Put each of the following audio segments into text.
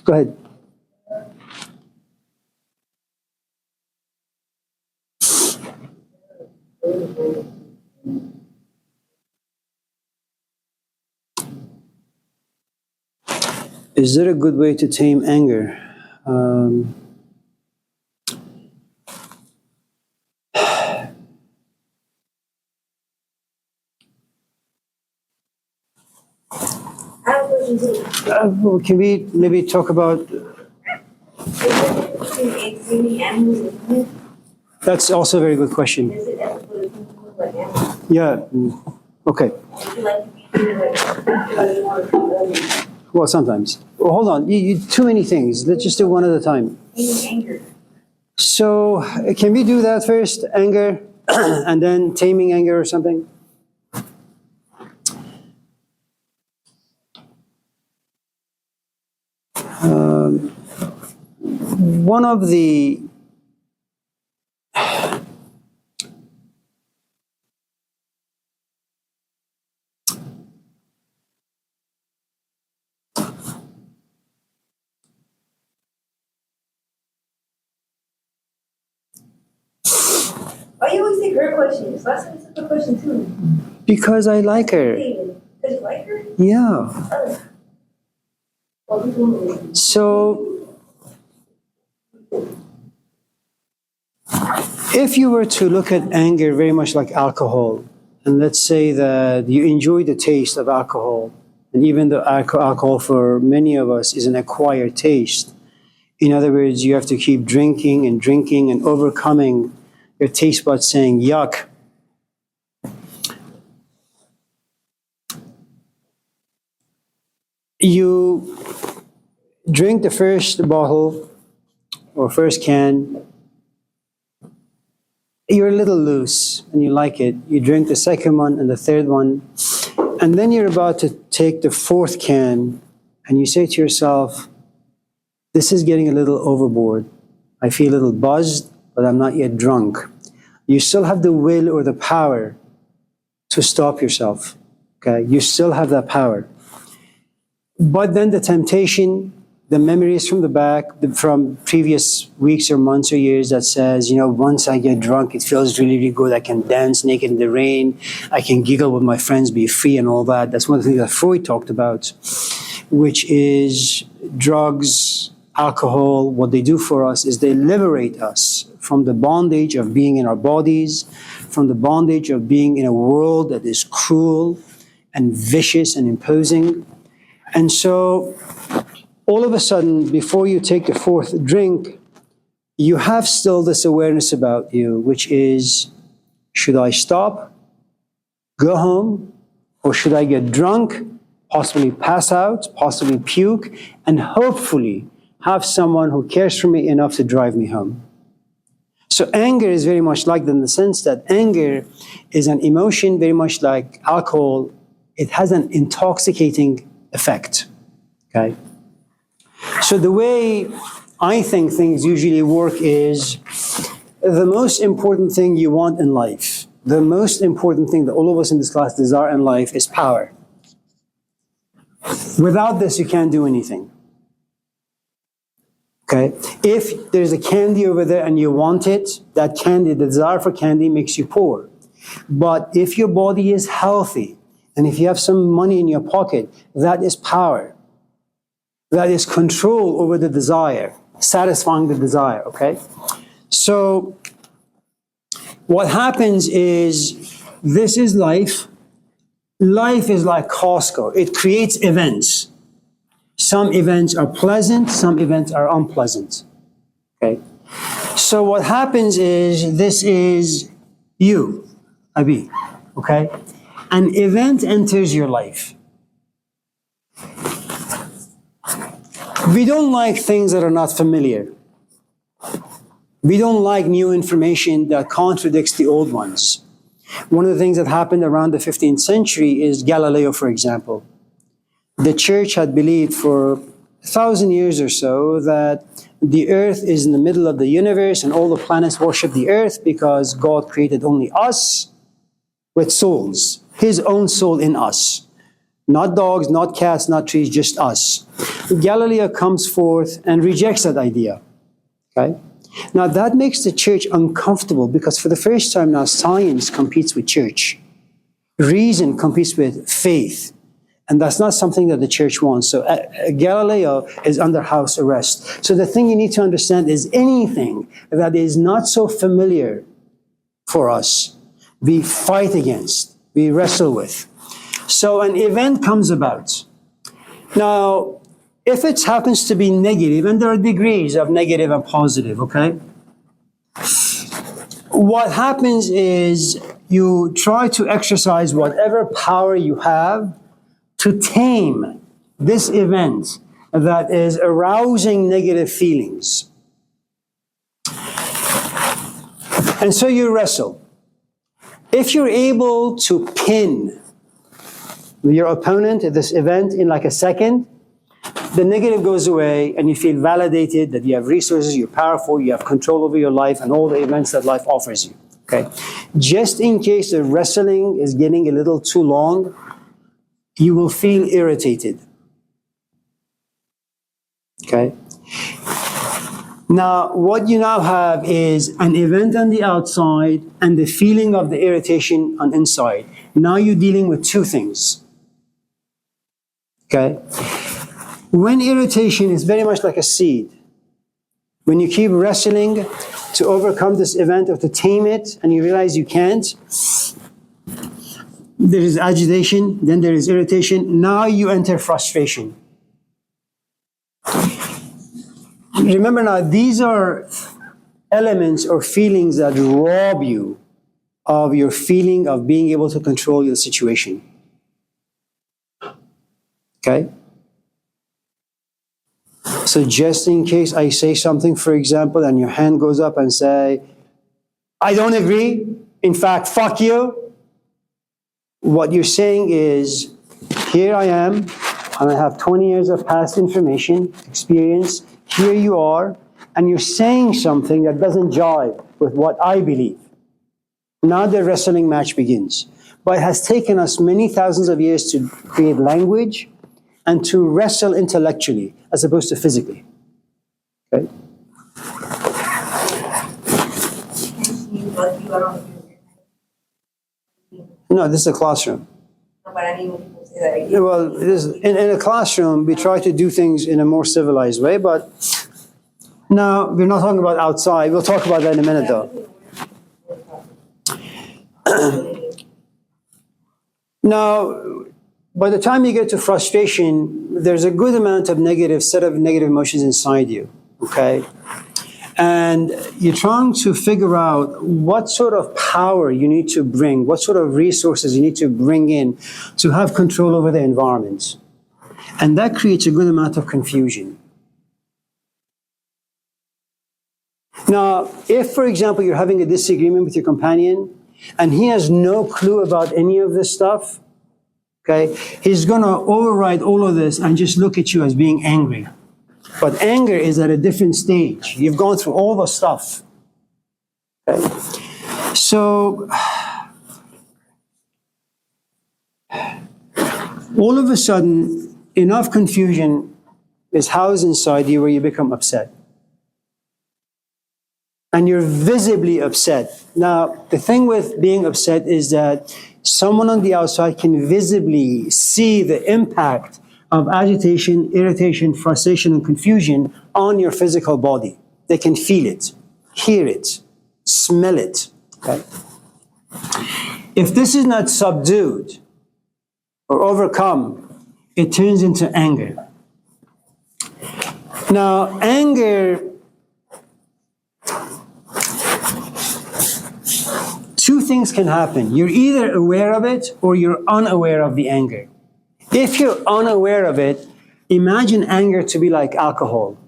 Go ahead. Is there a good way to tame anger? Can we maybe talk about? That's also a very good question. Yeah. Okay. Well, sometimes. Well, hold on. Too many things. Let's just do one at a time. So, can we do that first? Anger, and then taming anger or something? One of the Why you always take her questions? Last time you took a question too. because I like her. Because you like her? Yeah. So, if you were to look at anger very much like alcohol, and let's say that you enjoy the taste of alcohol, and even though alcohol for many of us is an acquired taste, in other words, you have to keep drinking and overcoming your taste buds saying, yuck. You drink the first bottle or first can, you're a little loose and you like it. You drink the second one and the third one, and then you're about to take the fourth can and you say to yourself, this is getting a little overboard. I feel a little buzzed, but I'm not yet drunk. You still have the will or the power to stop yourself. Okay, you still have that power. But then the temptation, the memories from the back, from previous weeks or months or years that says, once I get drunk, it feels really, really good. I can dance naked in the rain. I can giggle with my friends, be free and all that. That's one of the things that Freud talked about, which is drugs, alcohol. What they do for us is they liberate us from the bondage of being in our bodies, from the bondage of being in a world that is cruel and vicious and imposing. And so all of a sudden, before you take the fourth drink, you have still this awareness about you, which is, should I stop, go home, or should I get drunk, possibly pass out, possibly puke, and hopefully have someone who cares for me enough to drive me home? So anger is very much like that in the sense that anger is an emotion very much like alcohol. It has an intoxicating effect, okay? So the way I think things usually work is the most important thing you want in life, the most important thing that all of us in this class desire in life is power. Without this, you can't do anything. Okay? If there's a candy over there and you want it, that candy, the desire for candy makes you poor. But if your body is healthy, and if you have some money in your pocket, that is power. That is control over the desire, satisfying the desire, okay? So what happens is, this is life. Life is like Costco. It creates events. Some events are pleasant, some events are unpleasant, okay? So what happens is, this is you, Abi, okay? An event enters your life. We don't like things that are not familiar. We don't like new information that contradicts the old ones. One of the things that happened around the 15th century is Galileo, for example. The church had believed for 1,000 years or so that the earth is in the middle of the universe and all the planets worship the earth because God created only us with souls, his own soul in us. Not dogs, not cats, not trees, just us. Galileo comes forth and rejects that idea. Okay? Now that makes the church uncomfortable because for the first time now science competes with church. Reason competes with faith. And that's not something that the church wants. So Galileo is under house arrest. So the thing you need to understand is anything that is not so familiar for us, we fight against, we wrestle with. So an event comes about. Now, if it happens to be negative, and there are degrees of negative and positive, okay? What happens is you try to exercise whatever power you have to tame this event that is arousing negative feelings. And so you wrestle. If you're able to pin your opponent at this event in like a second, the negative goes away and you feel validated that you have resources, you're powerful, you have control over your life and all the events that life offers you. Okay? Just in case the wrestling is getting a little too long, you will feel irritated. Okay? Now, what you now have is an event on the outside and the feeling of the irritation on inside. Now you're dealing with two things. Okay? When irritation is very much like a seed, when you keep wrestling to overcome this event or to tame it and you realize you can't, there is agitation, then there is irritation. Now you enter frustration. Remember now, these are elements or feelings that rob you of your feeling of being able to control your situation. Okay? So just in case I say something, for example, and your hand goes up and say, I don't agree, in fact, fuck you. What you're saying is, here I am, and I have 20 years of past information, experience, here you are, and you're saying something that doesn't jive with what I believe. Now the wrestling match begins. But it has taken us many thousands of years to create language and to wrestle intellectually as opposed to physically. Okay? No, this is a classroom. Well, in a classroom, we try to do things in a more civilized way, but now we're not talking about outside. We'll talk about that in a minute, though. Now, by the time you get to frustration, there's a good amount of set of negative emotions inside you, okay? And you're trying to figure out what sort of power you need to bring, what sort of resources you need to bring in to have control over the environment. And that creates a good amount of confusion. Now, if, for example, you're having a disagreement with your companion and he has no clue about any of this stuff, okay, he's going to override all of this and just look at you as being angry. But anger is at a different stage. You've gone through all the stuff. Okay? So, all of a sudden, enough confusion is housed inside you where you become upset. And you're visibly upset. Now, the thing with being upset is that someone on the outside can visibly see the impact of agitation, irritation, frustration, and confusion on your physical body. They can feel it, hear it, smell it. Okay? If this is not subdued or overcome, it turns into anger. Now, anger, two things can happen. You're either aware of it or you're unaware of the anger. If you're unaware of it, imagine anger to be like alcohol.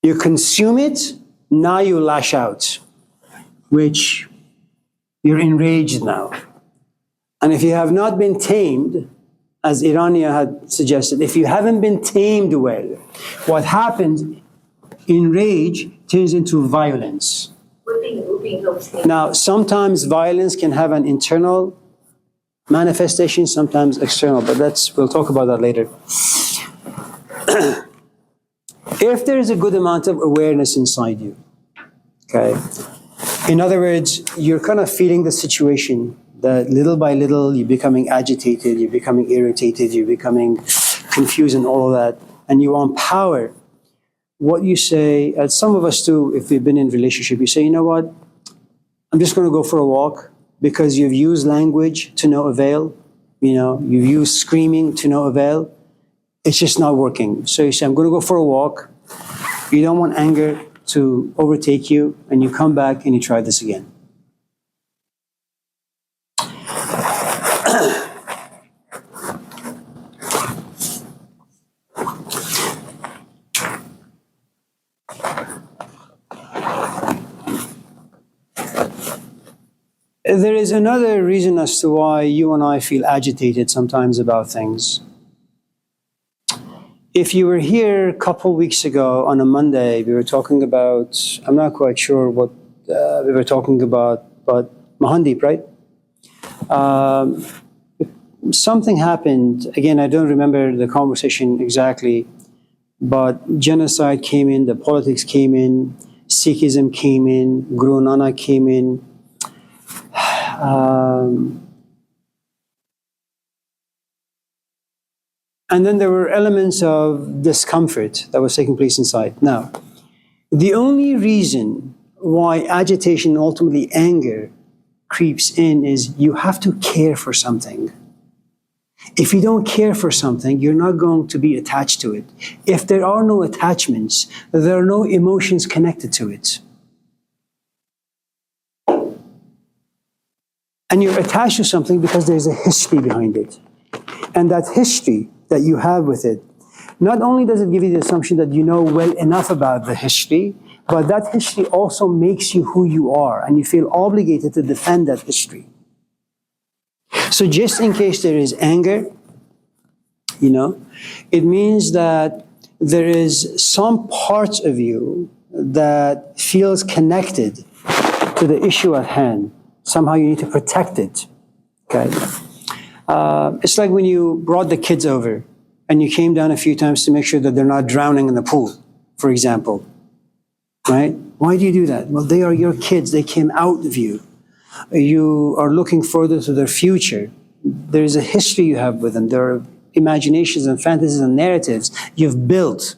You consume it, now you lash out, which you're enraged now. And if you have not been tamed, as Irania had suggested, if you haven't been tamed well, what happens in rage turns into violence. Now, sometimes violence can have an internal manifestation, sometimes external, but we'll talk about that later. If there is a good amount of awareness inside you, okay, in other words, you're kind of feeling the situation that little by little you're becoming agitated, you're becoming irritated, you're becoming confused and all of that, and you want power. What you say, as some of us do, if we've been in relationship, you say, you know what, I'm just going to go for a walk, because you've used language to no avail, you've used screaming to no avail. It's just not working. So you say, I'm going to go for a walk. You don't want anger to overtake you, and you come back and you try this again. There is another reason as to why you and I feel agitated sometimes about things. If you were here a couple weeks ago on a Monday, we were talking about, I'm not quite sure what we were talking about, but Mahandeep, right? Something happened. Again, I don't remember the conversation exactly, but genocide came in, the politics came in, Sikhism came in, Guru Nanak came in. And then there were elements of discomfort that was taking place inside. Now, the only reason why agitation, ultimately anger, creeps in is you have to care for something. If you don't care for something, you're not going to be attached to it. If there are no attachments, there are no emotions connected to it. And you're attached to something because there's a history behind it. And that history that you have with it, not only does it give you the assumption that you know well enough about the history, but that history also makes you who you are, and you feel obligated to defend that history. So just in case there is anger, it means that there is some parts of you that feels connected to the issue at hand. Somehow you need to protect it, okay? It's like when you brought the kids over and you came down a few times to make sure that they're not drowning in the pool, for example, right? Why do you do that? Well, they are your kids. They came out of you. You are looking further to their future. There is a history you have with them. There are imaginations and fantasies and narratives you've built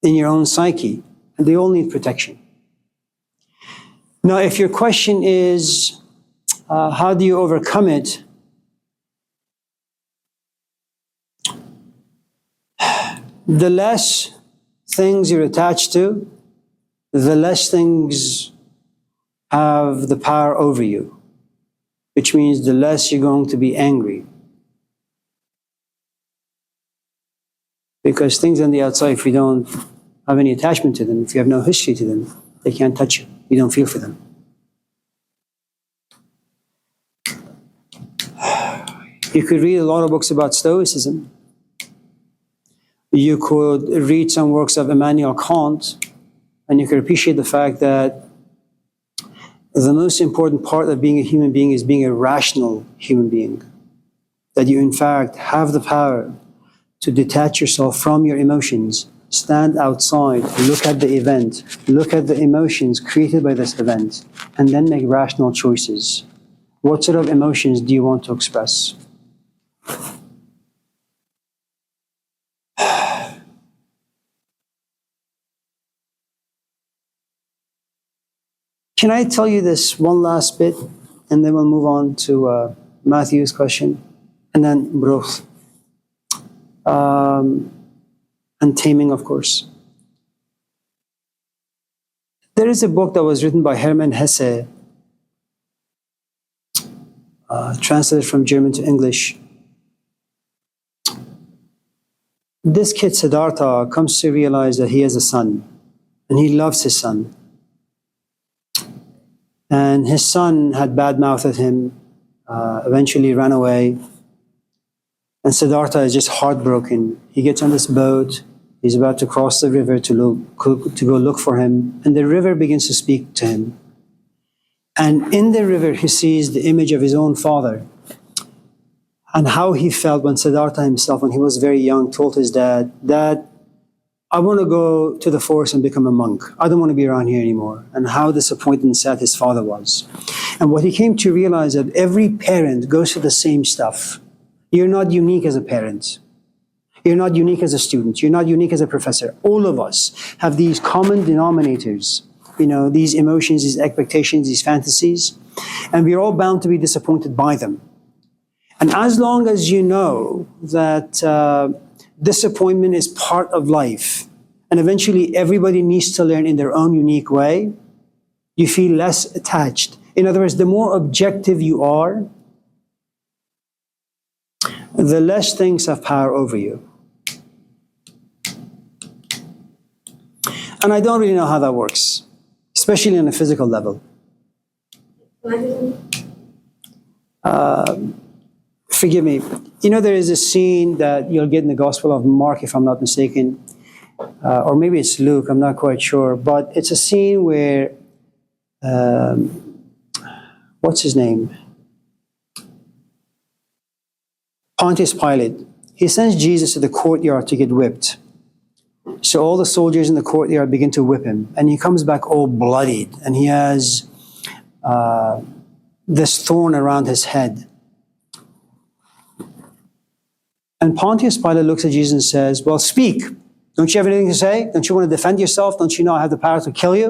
in your own psyche, and they all need protection. Now, if your question is, how do you overcome it? The less things you're attached to, the less things have the power over you, which means the less you're going to be angry. Because things on the outside, if you don't have any attachment to them, if you have no history to them, they can't touch you. You don't feel for them. You could read a lot of books about Stoicism. You could read some works of Immanuel Kant, and you could appreciate the fact that the most important part of being a human being is being a rational human being. That you, in fact, have the power to detach yourself from your emotions, stand outside, look at the event, look at the emotions created by this event, and then make rational choices. What sort of emotions do you want to express? Can I tell you this one last bit, and then we'll move on to Matthew's question, and then Bruch, and taming, of course. There is a book that was written by Hermann Hesse, translated from German to English. This kid, Siddhartha, comes to realize that he has a son, and he loves his son. And his son had bad-mouthed him, eventually ran away. And Siddhartha is just heartbroken. He gets on this boat. He's about to cross the river to go look for him. And the river begins to speak to him. And in the river, he sees the image of his own father. and how he felt when Siddhartha himself, when he was very young, told his dad, "Dad, I want to go to the forest and become a monk. I don't want to be around here anymore." And how disappointed and sad his father was. And what he came to realize that every parent goes through the same stuff. You're not unique as a parent. You're not unique as a student. You're not unique as a professor. All of us have these common denominators, these emotions, these expectations, these fantasies, and we're all bound to be disappointed by them. And as long as you know that disappointment is part of life, and eventually everybody needs to learn in their own unique way, you feel less attached. In other words, the more objective you are, the less things have power over you. And I don't really know how that works, especially on a physical level. Forgive me. There is a scene that you'll get in the Gospel of Mark, if I'm not mistaken, or maybe it's Luke, I'm not quite sure, but it's a scene where, what's his name? Pontius Pilate. He sends Jesus to the courtyard to get whipped. So all the soldiers in the courtyard begin to whip him, and he comes back all bloodied, and he has this thorn around his head. And Pontius Pilate looks at Jesus and says, "Well, speak. Don't you have anything to say? Don't you want to defend yourself? Don't you know I have the power to kill you?"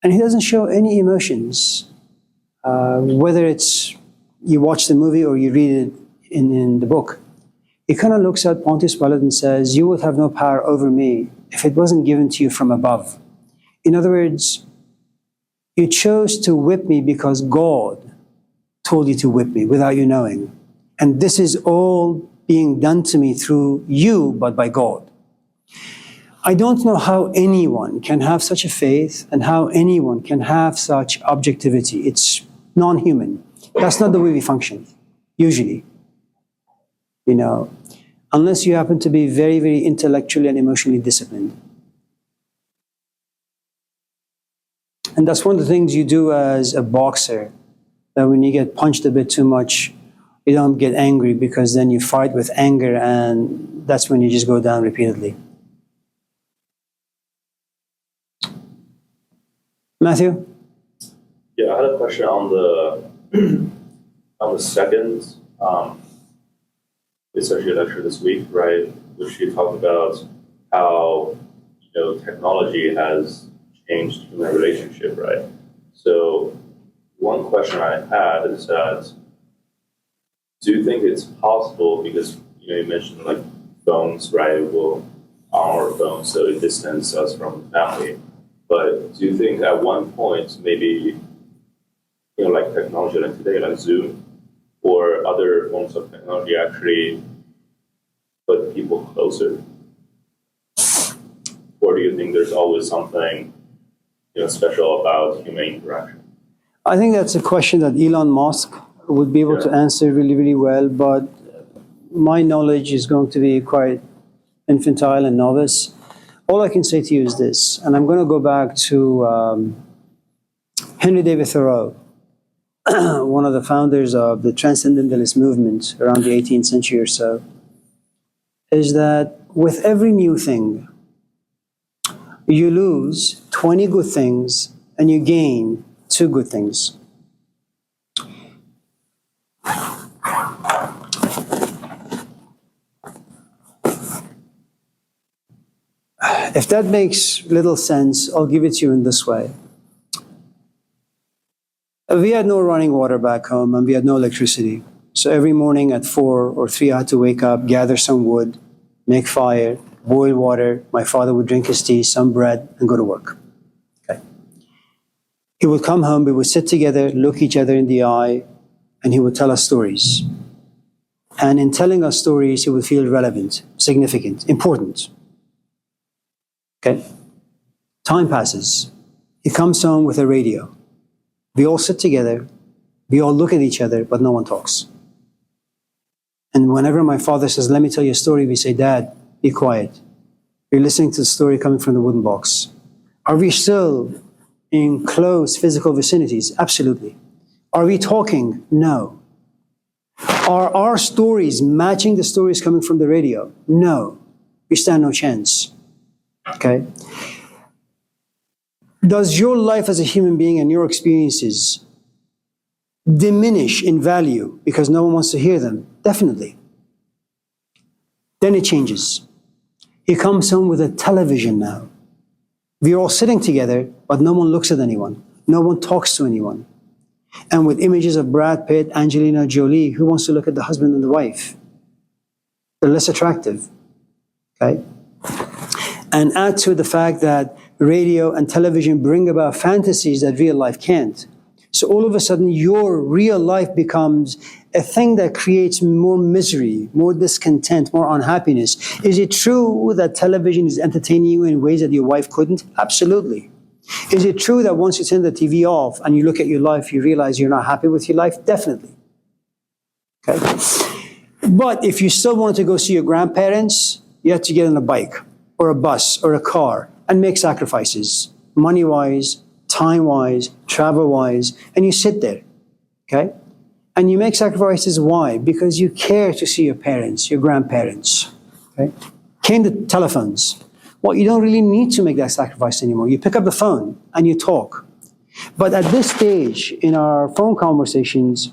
And he doesn't show any emotions. Whether it's you watch the movie or you read it in the book. He kind of looks at Pontius Pilate and says, "You would have no power over me if it wasn't given to you from above." In other words, you chose to whip me because God told you to whip me without you knowing. And this is all being done to me through you, but by God. I don't know how anyone can have such a faith and how anyone can have such objectivity. It's non-human. That's not the way we function, usually. Unless you happen to be very, very intellectually and emotionally disciplined. And that's one of the things you do as a boxer, that when you get punched a bit too much, you don't get angry, because then you fight with anger, and that's when you just go down repeatedly. Matthew? Yeah, I had a question on the on the second associate lecture this week, right? Which you talked about how technology has changed human relationship, right? So one question I had is that, do you think it's possible, because you mentioned like phones, right? Well, our phones, so it distance us from the family. But do you think at one point maybe like technology like today, like Zoom or other forms of technology, actually put people closer? Or do you think there's always something special about human interaction? I think that's a question that Elon Musk would be able to answer really, really well, but my knowledge is going to be quite infantile and novice. All I can say to you is this, and I'm going to go back to Henry David Thoreau, one of the founders of the Transcendentalist movement around the 18th century or so, is that with every new thing, you lose 20 good things and you gain 2 good things. If that makes little sense, I'll give it to you in this way. We had no running water back home, and we had no electricity. So every morning at 4 or 3, I had to wake up, gather some wood, make fire, boil water. My father would drink his tea, some bread, and go to work. Okay. He would come home, we would sit together, look each other in the eye, and he would tell us stories. And in telling us stories, he would feel relevant, significant, important. Okay? Time passes. He comes home with a radio. We all sit together, we all look at each other, but no one talks. And whenever my father says, "Let me tell you a story," we say, "Dad, be quiet. You're listening to the story coming from the wooden box." Are we still in close physical vicinities? Absolutely. Are we talking? No. Are our stories matching the stories coming from the radio? No. We stand no chance. Okay? Does your life as a human being and your experiences diminish in value because no one wants to hear them? Definitely. Then it changes. He comes home with a television now. We're all sitting together, but no one looks at anyone. No one talks to anyone. And with images of Brad Pitt, Angelina Jolie, who wants to look at the husband and the wife? They're less attractive. Okay? And add to the fact that radio and television bring about fantasies that real life can't. So all of a sudden, your real life becomes a thing that creates more misery, more discontent, more unhappiness. Is it true that television is entertaining you in ways that your wife couldn't? Absolutely. Is it true that once you turn the TV off and you look at your life, you realize you're not happy with your life? Definitely. Okay. But if you still wanted to go see your grandparents, you have to get on a bike or a bus or a car and make sacrifices, money-wise, time-wise, travel-wise, and you sit there, okay? And you make sacrifices, why? Because you care to see your parents, your grandparents, okay? Came the telephones. Well, you don't really need to make that sacrifice anymore. You pick up the phone and you talk. But at this stage in our phone conversations,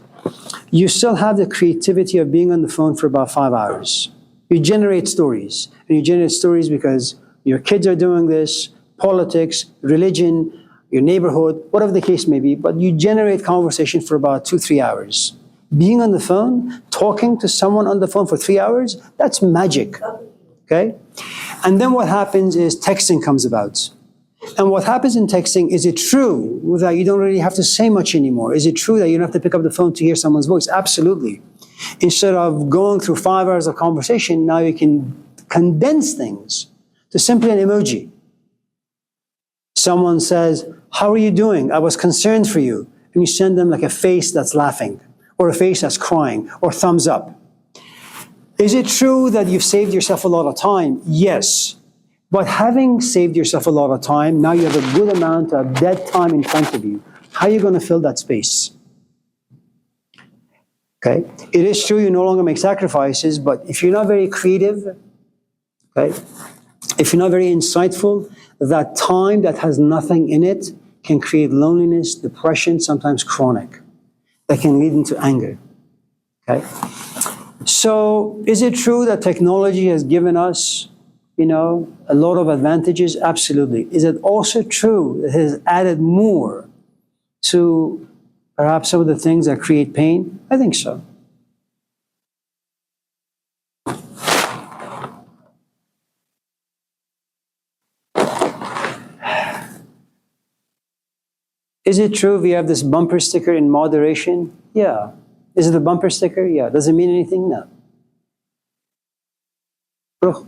you still have the creativity of being on the phone for about 5 hours. You generate stories, and you generate stories because your kids are doing this, politics, religion, your neighborhood, whatever the case may be, but you generate conversation for about 2-3 hours. Being on the phone, talking to someone on the phone for 3 hours, that's magic, okay? And then what happens is texting comes about. And what happens in texting, is it true that you don't really have to say much anymore? Is it true that you don't have to pick up the phone to hear someone's voice? Absolutely. Instead of going through 5 hours of conversation, now you can condense things to simply an emoji. Someone says, "How are you doing? I was concerned for you." And you send them like a face that's laughing, or a face that's crying, or thumbs up. Is it true that you've saved yourself a lot of time? Yes. But having saved yourself a lot of time, now you have a good amount of dead time in front of you. How are you going to fill that space? Okay? It is true you no longer make sacrifices, but if you're not very creative, okay, if you're not very insightful, that time that has nothing in it can create loneliness, depression, sometimes chronic, that can lead into anger. Okay? So, is it true that technology has given us, a lot of advantages? Absolutely. Is it also true that it has added more to perhaps some of the things that create pain? I think so. Is it true we have this bumper sticker in moderation? Yeah. Is it a bumper sticker? Yeah. Does it mean anything? No. Bro.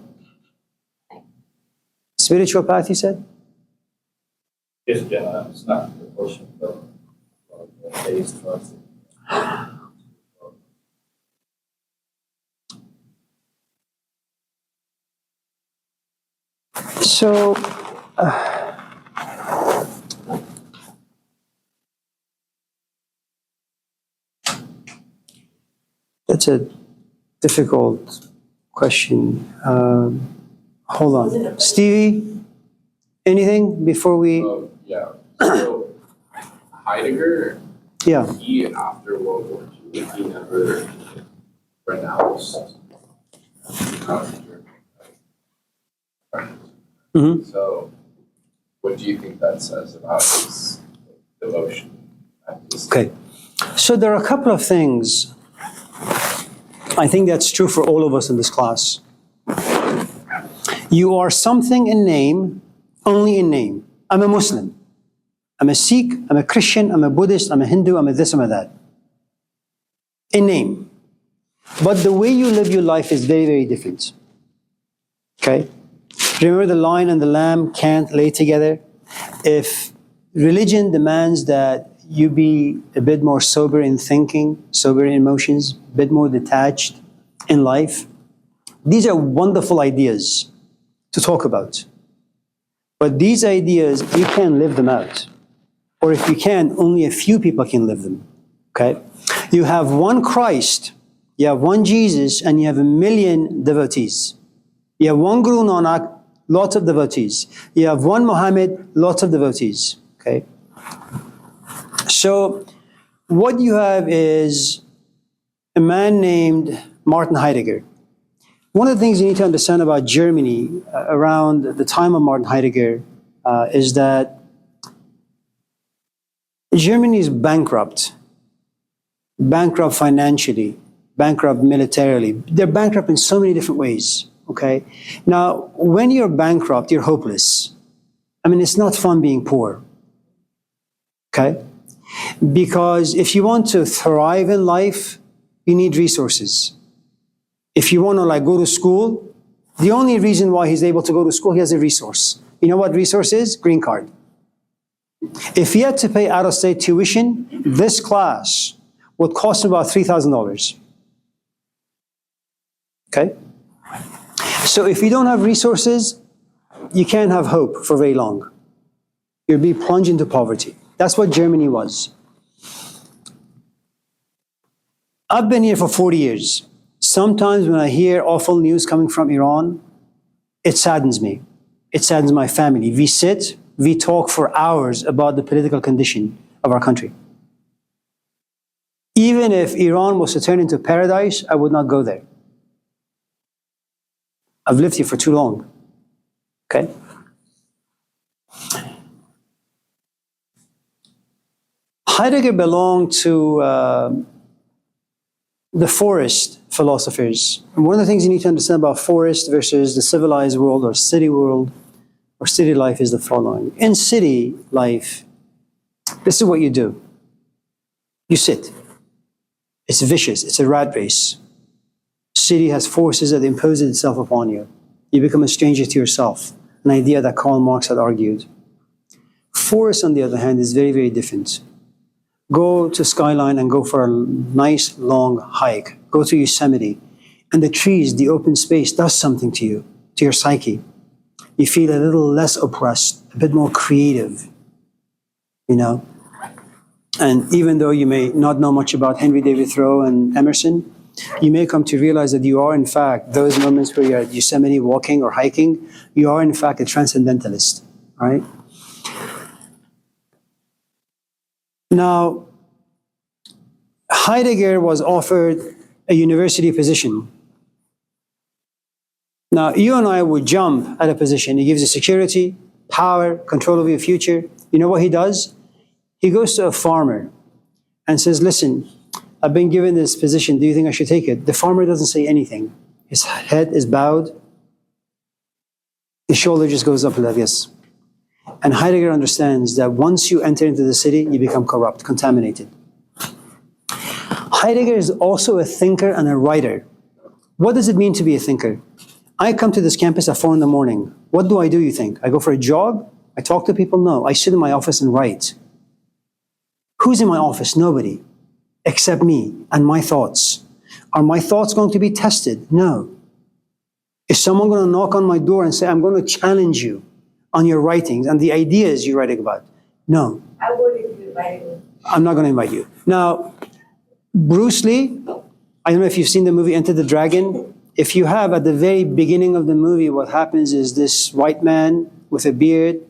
Spiritual path, you said? Yes, yeah, it's not the question, but based on So, that's a difficult question. Hold on. Stevie, anything before we... yeah. So Heidegger, Yeah. he after World War II, he never renounced Mm-hmm. So what do you think that says about his devotion? Okay. So there are a couple of things. I think that's true for all of us in this class. You are something in name, only in name. I'm a Muslim. I'm a Sikh, I'm a Christian, I'm a Buddhist, I'm a Hindu, I'm a this, I'm a that. In name. But the way you live your life is very, very different. Okay? Remember the lion and the lamb can't lay together? If religion demands that you be a bit more sober in thinking, sober in emotions, a bit more detached in life, these are wonderful ideas to talk about. But these ideas, you can't live them out. Or if you can, only a few people can live them. Okay? You have one Christ You have one Jesus and you have 1,000,000 devotees. You have one Guru Nanak, lots of devotees. You have one Muhammad, lots of devotees. Okay? So what you have is a man named Martin Heidegger. One of the things you need to understand about Germany around the time of Martin Heidegger is that Germany is bankrupt financially, bankrupt militarily. They're bankrupt in so many different ways, okay? Now, when you're bankrupt, you're hopeless. I mean, it's not fun being poor, okay? Because if you want to thrive in life, you need resources. If you want to like go to school, the only reason why he's able to go to school, he has a resource. You know what resource is? Green card. If he had to pay out-of-state tuition, this class would cost him about $3,000. Okay? So if you don't have resources, you can't have hope for very long. You'll be plunged into poverty. That's what Germany was. I've been here for 40 years. Sometimes when I hear awful news coming from Iran, it saddens me. It saddens my family. We talk for hours about the political condition of our country. Even if Iran was to turn into paradise, I would not go there. I've lived here for too long. Okay? Heidegger belonged to the forest philosophers. And one of the things you need to understand about forest versus the civilized world or city world or city life is the following. In city life, this is what you do. You sit. It's vicious. It's a rat race. City has forces that impose itself upon you. You become a stranger to yourself, an idea that Karl Marx had argued. Forest, on the other hand, is very, very different. Go to Skyline and go for a nice long hike. Go to Yosemite. And the trees, the open space does something to you, to your psyche. You feel a little less oppressed, a bit more creative, you know. And even though you may not know much about Henry David Thoreau and Emerson, you may come to realize that you are, in fact, those moments where you're at Yosemite walking or hiking, you are, in fact, a transcendentalist, right? Now, Heidegger was offered a university position. Now, you and I would jump at a position. He gives you security, power, control over your future. You know what he does? He goes to a farmer and says, listen, I've been given this position. Do you think I should take it? The farmer doesn't say anything. His head is bowed. His shoulder just goes up like this. And Heidegger understands that once you enter into the city, you become corrupt, contaminated. Heidegger is also a thinker and a writer. What does it mean to be a thinker? I come to this campus at 4 a.m. What do, you think? I go for a jog? I talk to people? No. I sit in my office and write. Who's in my office? Nobody. Except me and my thoughts. Are my thoughts going to be tested? No. Is someone going to knock on my door and say, I'm going to challenge you on your writings and the ideas you're writing about? No. I would if you invited me. I'm not going to invite you. Now, Bruce Lee, I don't know if you've seen the movie Enter the Dragon. If you have, at the very beginning of the movie, what happens is this white man with a beard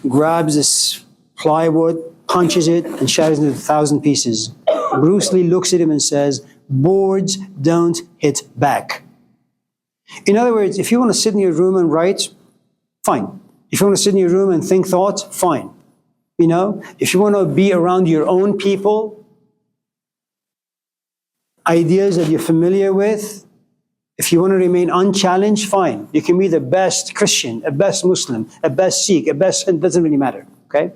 grabs this plywood, punches it, and shatters it into 1,000 pieces. Bruce Lee looks at him and says, boards don't hit back. In other words, if you want to sit in your room and write, fine. If you want to sit in your room and think thoughts, fine. You know, if you want to be around your own people, ideas that you're familiar with, if you want to remain unchallenged, fine. You can be the best Christian, a best Muslim, a best Sikh, it doesn't really matter, okay?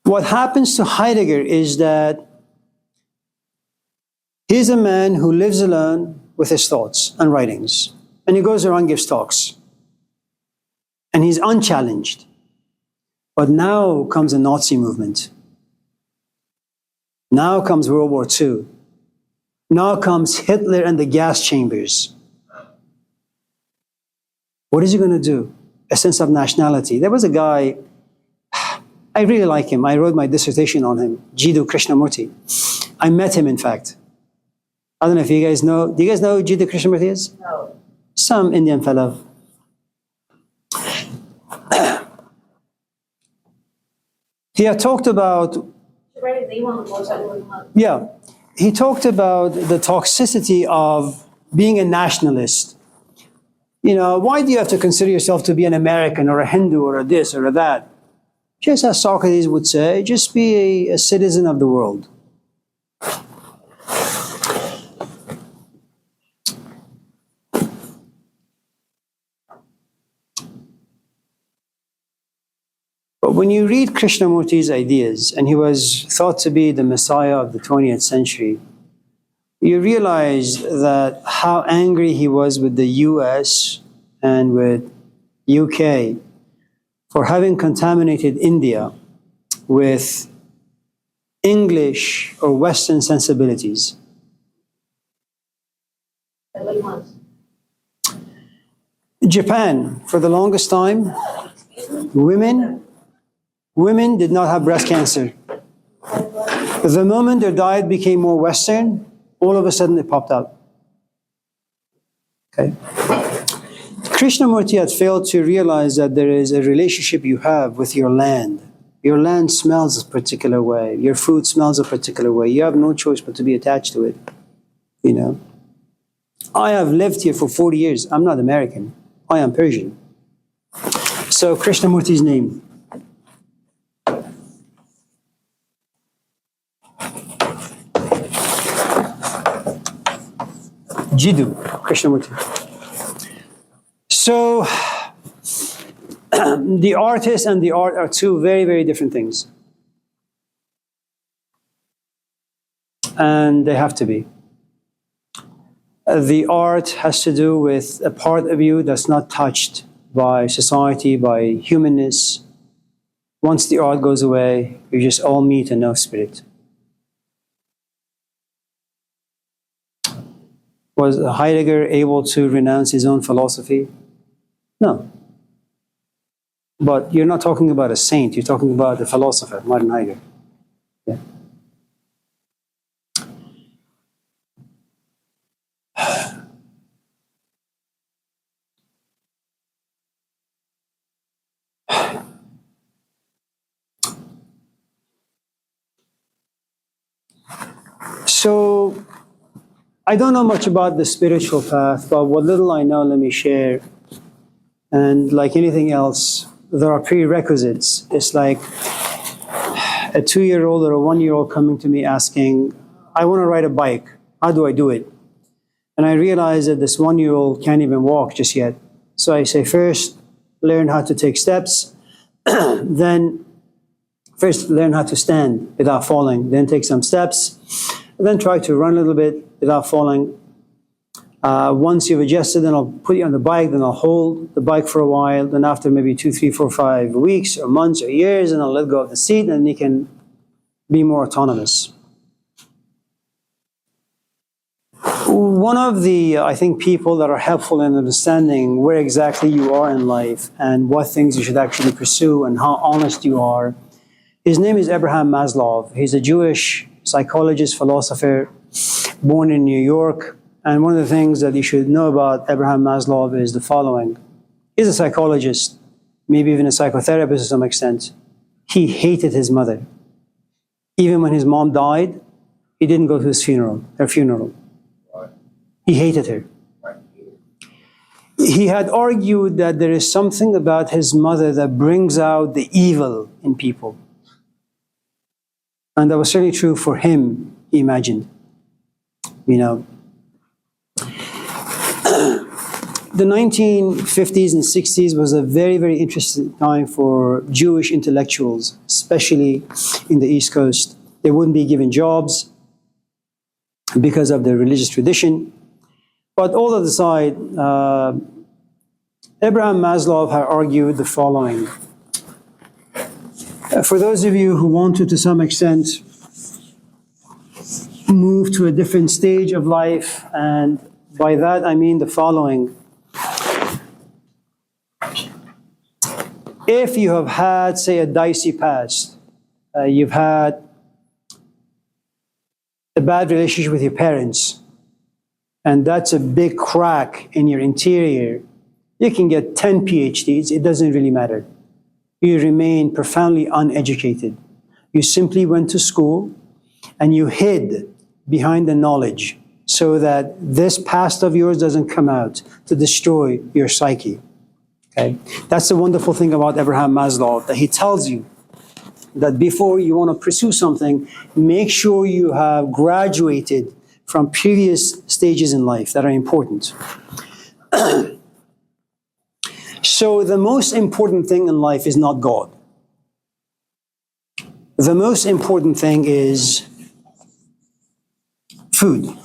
What happens to Heidegger is that he's a man who lives alone with his thoughts and writings. And he goes around and gives talks. And he's unchallenged. But now comes the Nazi movement. Now comes World War II. Now comes Hitler and the gas chambers. What is he going to do? A sense of nationality. There was a guy, I really like him. I wrote my dissertation on him, Jiddu Krishnamurti. I met him, in fact. I don't know if you guys know. Do you guys know who Jiddu Krishnamurti is? No. Some Indian fellow. He had talked about, Write his name on the website and look him up. yeah, he talked about the toxicity of being a nationalist. You know, why do you have to consider yourself to be an American or a Hindu or a this or a that? Just as Socrates would say, just be a citizen of the world. But when you read Krishnamurti's ideas, and he was thought to be the Messiah of the 20th century, you realize that how angry he was with the US and with UK for having contaminated India with English or Western sensibilities. Like what he wants. Japan, for the longest time, women did not have breast cancer. The moment their diet became more Western, all of a sudden it popped up. Okay. Krishnamurti had failed to realize that there is a relationship you have with your land. Your land smells a particular way. Your food smells a particular way. You have no choice but to be attached to it. You know. I have lived here for 40 years. I'm not American. I am Persian. So Krishnamurti's name. Jiddu Krishnamurti. So the artist and the art are two very, very different things. And they have to be. The art has to do with a part of you that's not touched by society, by humanness. Once the art goes away, you're just all meat and no spirit. Was Heidegger able to renounce his own philosophy? No. But you're not talking about a saint, you're talking about a philosopher, Martin Heidegger. Yeah. So, I don't know much about the spiritual path, but what little I know, let me share. And like anything else, there are prerequisites. It's like a 2-year-old or a 1-year-old coming to me asking, I want to ride a bike. How do I do it? And I realize that this 1-year-old can't even walk just yet. So I say, first, learn how to take steps. Then, first, learn how to stand without falling. Then take some steps. And then try to run a little bit without falling. Once you've adjusted, then I'll put you on the bike, then I'll hold the bike for a while. Then after maybe 2, 3, 4, 5 weeks or months or years, and I'll let go of the seat, and you can be more autonomous. One of the, I think, people that are helpful in understanding where exactly you are in life and what things you should actually pursue and how honest you are, his name is Abraham Maslow. He's a Jewish psychologist, philosopher, born in New York. And one of the things that you should know about Abraham Maslow is the following. He's a psychologist, maybe even a psychotherapist to some extent. He hated his mother. Even when his mom died, he didn't go to her funeral. He hated her. He had argued that there is something about his mother that brings out the evil in people. And that was certainly true for him, he imagined. You know, the 1950s and 60s was a very, very interesting time for Jewish intellectuals, especially in the East Coast. They wouldn't be given jobs because of their religious tradition. But all that aside, Abraham Maslow had argued the following. For those of you who want to some extent, move to a different stage of life, and by that I mean the following. If you have had, say, a dicey past, you've had a bad relationship with your parents, and that's a big crack in your interior, you can get 10 PhDs, it doesn't really matter. You remain profoundly uneducated. You simply went to school and you hid behind the knowledge so that this past of yours doesn't come out to destroy your psyche. Okay? That's the wonderful thing about Abraham Maslow, that he tells you that before you want to pursue something, make sure you have graduated from previous stages in life that are important. So the most important thing in life is not God. The most important thing is food.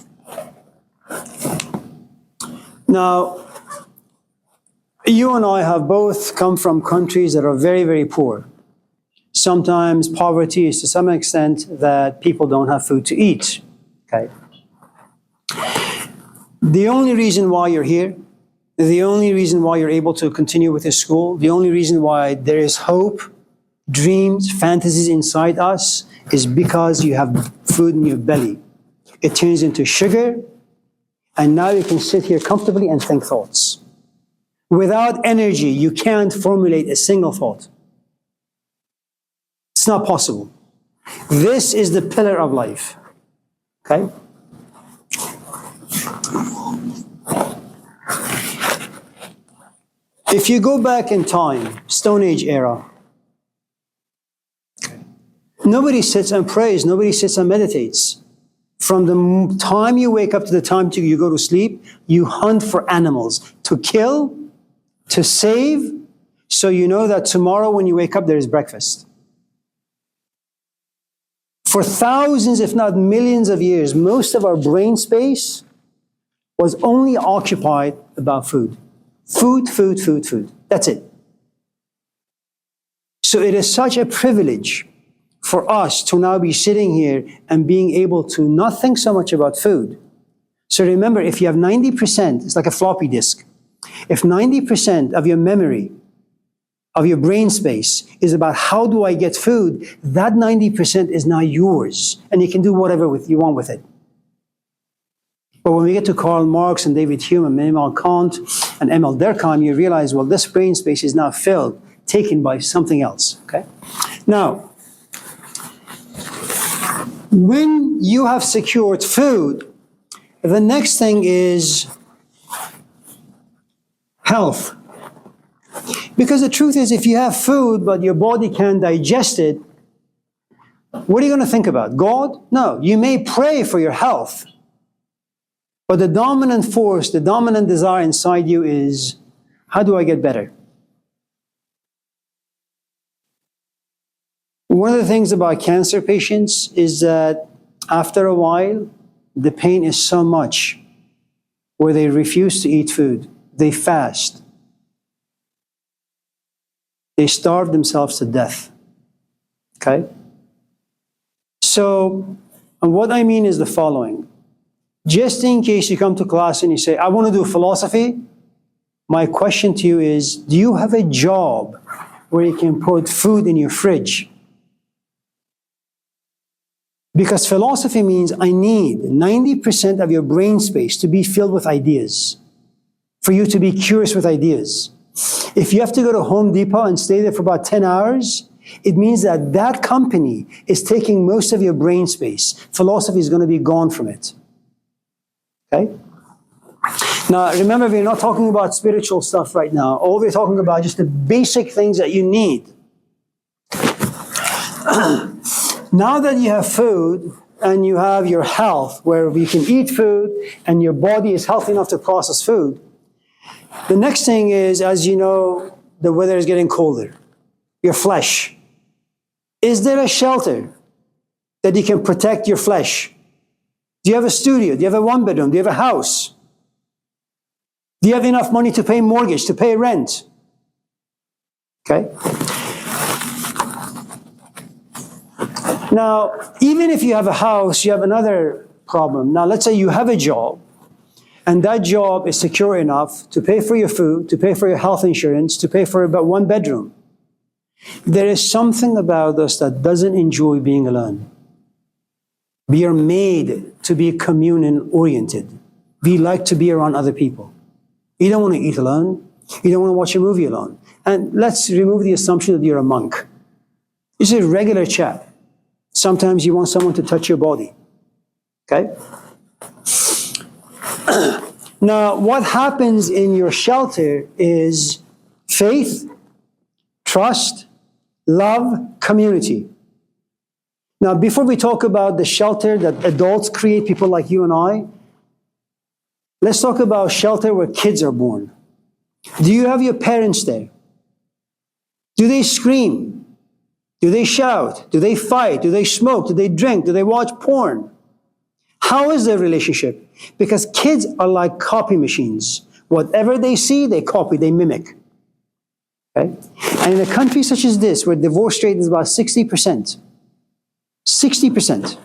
Now, you and I have both come from countries that are very, very poor. Sometimes poverty is to some extent that people don't have food to eat. Okay. The only reason why you're here, the only reason why you're able to continue with your school, the only reason why there is hope, dreams, fantasies inside us is because you have food in your belly. It turns into sugar, and now you can sit here comfortably and think thoughts. Without energy, you can't formulate a single thought. It's not possible. This is the pillar of life. Okay? If you go back in time, Stone Age era, nobody sits and prays, nobody sits and meditates. From the time you wake up to the time you go to sleep, you hunt for animals to kill, to save, so you know that tomorrow when you wake up there is breakfast. For thousands, if not millions of years, most of our brain space was only occupied about food. Food, food, food, food. That's it. So it is such a privilege for us to now be sitting here and being able to not think so much about food. So remember, if you have 90%, it's like a floppy disk. If 90% of your memory, of your brain space is about how do I get food, that 90% is now yours, and you can do whatever you want with it. But when we get to Karl Marx and David Hume and Immanuel Kant and Emil Durkheim, you realize, well, this brain space is now filled, taken by something else, okay? Now, when you have secured food, the next thing is health. Because the truth is, if you have food, but your body can't digest it, what are you going to think about? God? No. You may pray for your health. But the dominant force, the dominant desire inside you is, how do I get better? One of the things about cancer patients is that after a while, the pain is so much where they refuse to eat food. They fast. They starve themselves to death. Okay? So, and what I mean is the following. Just in case you come to class and you say, I want to do philosophy, my question to you is, do you have a job where you can put food in your fridge? Because philosophy means I need 90% of your brain space to be filled with ideas, for you to be curious with ideas. If you have to go to Home Depot and stay there for about 10 hours, it means that that company is taking most of your brain space. Philosophy is going to be gone from it. Okay? Now, remember, we're not talking about spiritual stuff right now. All we're talking about is just the basic things that you need. Now that you have food and you have your health, where you can eat food and your body is healthy enough to process food, the next thing is, as you know, the weather is getting colder. Your flesh. Is there a shelter that you can protect your flesh? Do you have a studio? Do you have a one-bedroom? Do you have a house? Do you have enough money to pay mortgage, to pay rent? Okay? Now, even if you have a house, you have another problem. Now, let's say you have a job, and that job is secure enough to pay for your food, to pay for your health insurance, to pay for about one bedroom. There is something about us that doesn't enjoy being alone. We are made to be communion oriented. We like to be around other people. You don't want to eat alone. You don't want to watch a movie alone. And let's remove the assumption that you're a monk. This is a regular chat. Sometimes you want someone to touch your body. Okay? Now, what happens in your shelter is faith, trust, love, community. Now, before we talk about the shelter that adults create, people like you and I, let's talk about shelter where kids are born. Do you have your parents there? Do they scream? Do they shout? Do they fight? Do they smoke? Do they drink? Do they watch porn? How is their relationship? Because kids are like copy machines. Whatever they see, they copy, they mimic. Okay? And in a country such as this, where divorce rate is about 60%, 60%,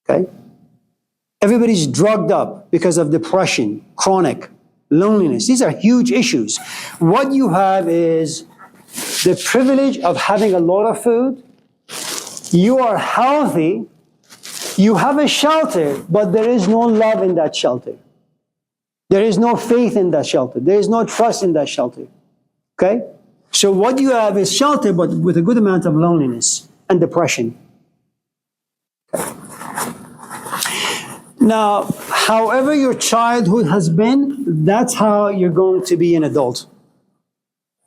okay? Everybody's drugged up because of depression, chronic, loneliness. These are huge issues. What you have is the privilege of having a lot of food. You are healthy. You have a shelter, but there is no love in that shelter. There is no faith in that shelter. There is no trust in that shelter. Okay? So what you have is shelter, but with a good amount of loneliness and depression. Okay. Now, however your childhood has been, that's how you're going to be an adult.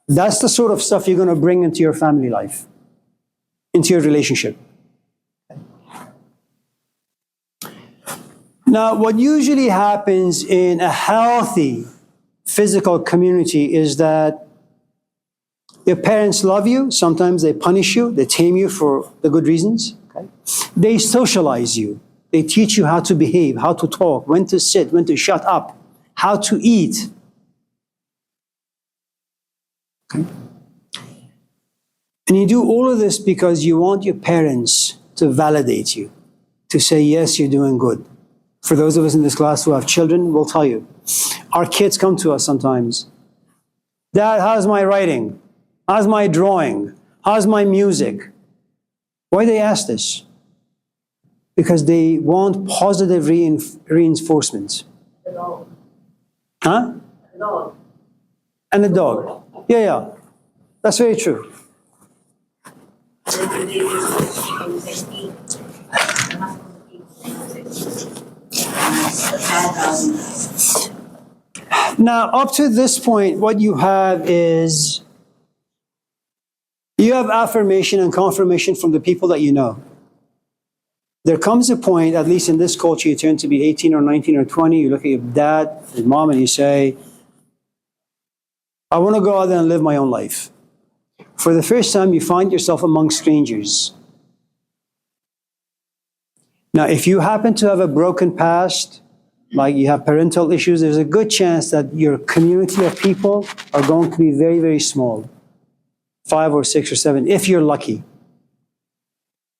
That's the sort of stuff you're going to bring into your family life, into your relationship. Now, what usually happens in a healthy physical community is that your parents love you. Sometimes they punish you. They tame you for the good reasons. Okay? They socialize you. They teach you how to behave, how to talk, when to sit, when to shut up, how to eat. Okay? And you do all of this because you want your parents to validate you, to say, yes, you're doing good. For those of us in this class who have children, we'll tell you. Our kids come to us sometimes. Dad, how's my writing? How's my drawing? How's my music? Why do they ask this? Because they want positive reinforcement. The dog. Huh? The dog. And a dog. Yeah. That's very true. Now, up to this point, what you have is you have affirmation and confirmation from the people that you know. There comes a point, at least in this culture, you turn to be 18 or 19 or 20, you look at your dad, your mom, and you say, I want to go out there and live my own life. For the first time, you find yourself among strangers. Now, if you happen to have a broken past, like you have parental issues, there's a good chance that your community of people are going to be very, very small. 5 or 6 or 7, if you're lucky.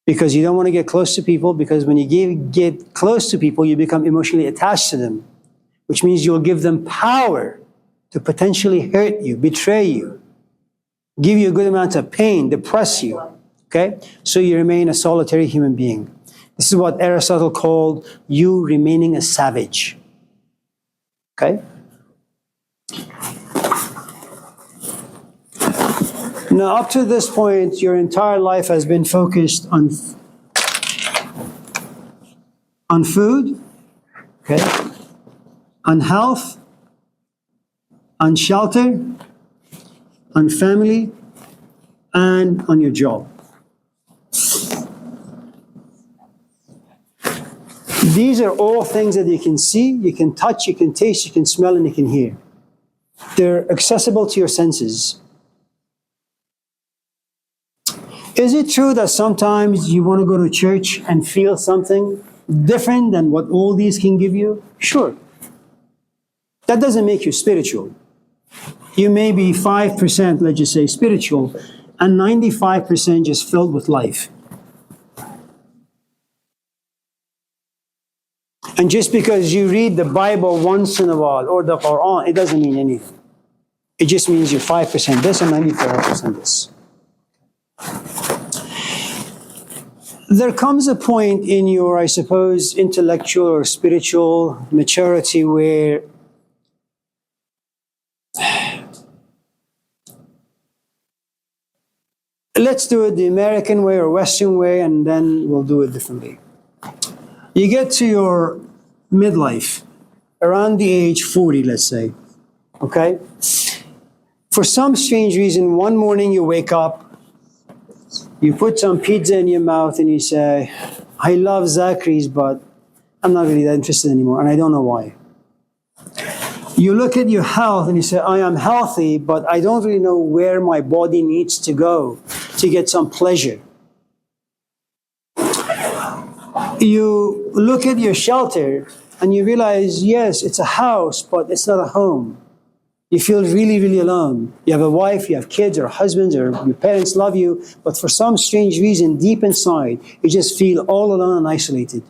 Because you don't want to get close to people, because when you get close to people, you become emotionally attached to them, which means you'll give them power to potentially hurt you, betray you, give you a good amount of pain, depress you. Okay? So you remain a solitary human being. This is what Aristotle called you remaining a savage. Okay? Now, up to this point, your entire life has been focused on food, okay, on health, on shelter, on family, and on your job. These are all things that you can see, you can touch, you can taste, you can smell, and you can hear. They're accessible to your senses. Is it true that sometimes you want to go to church and feel something different than what all these can give you? Sure. That doesn't make you spiritual. You may be 5%, let's just say, spiritual, and 95% just filled with life. And just because you read the Bible once in a while, or the Quran, it doesn't mean anything. It just means you're 5% this and 94% this. there comes a point in your, I suppose, intellectual or spiritual maturity where let's do it the American way or Western way, and then we'll do it differently. You get to your midlife, around the age 40, let's say, okay? For some strange reason, one morning you wake up, you put some pizza in your mouth and you say, I love Zachary's, but I'm not really that interested anymore, and I don't know why. You look at your health and you say, I am healthy, but I don't really know where my body needs to go to get some pleasure. You look at your shelter and you realize, yes, it's a house, but it's not a home. You feel really, really alone. You have a wife, you have kids or husbands, or your parents love you, but for some strange reason, deep inside, you just feel all alone and isolated.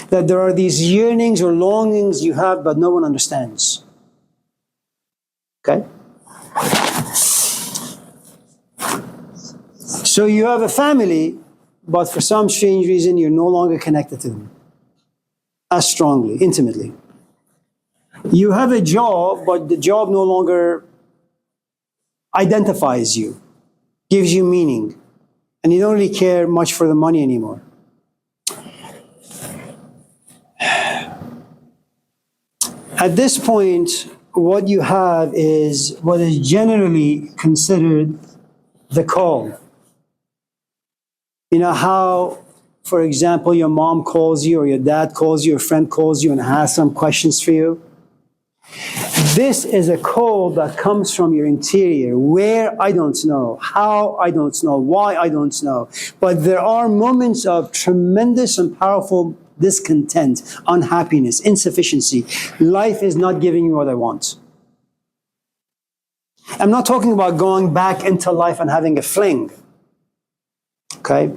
That there are these yearnings or longings you have, but no one understands. Okay? So you have a family, but for some strange reason, you're no longer connected to them as strongly, intimately. You have a job, but the job no longer identifies you, gives you meaning, and you don't really care much for the money anymore. At this point, what you have is what is generally considered the call. You know how, for example, your mom calls you or your dad calls you, your friend calls you and has some questions for you? This is a call that comes from your interior. Where, I don't know. How, I don't know. Why, I don't know. But there are moments of tremendous and powerful discontent, unhappiness, insufficiency. Life is not giving me what I want. I'm not talking about going back into life and having a fling. Okay?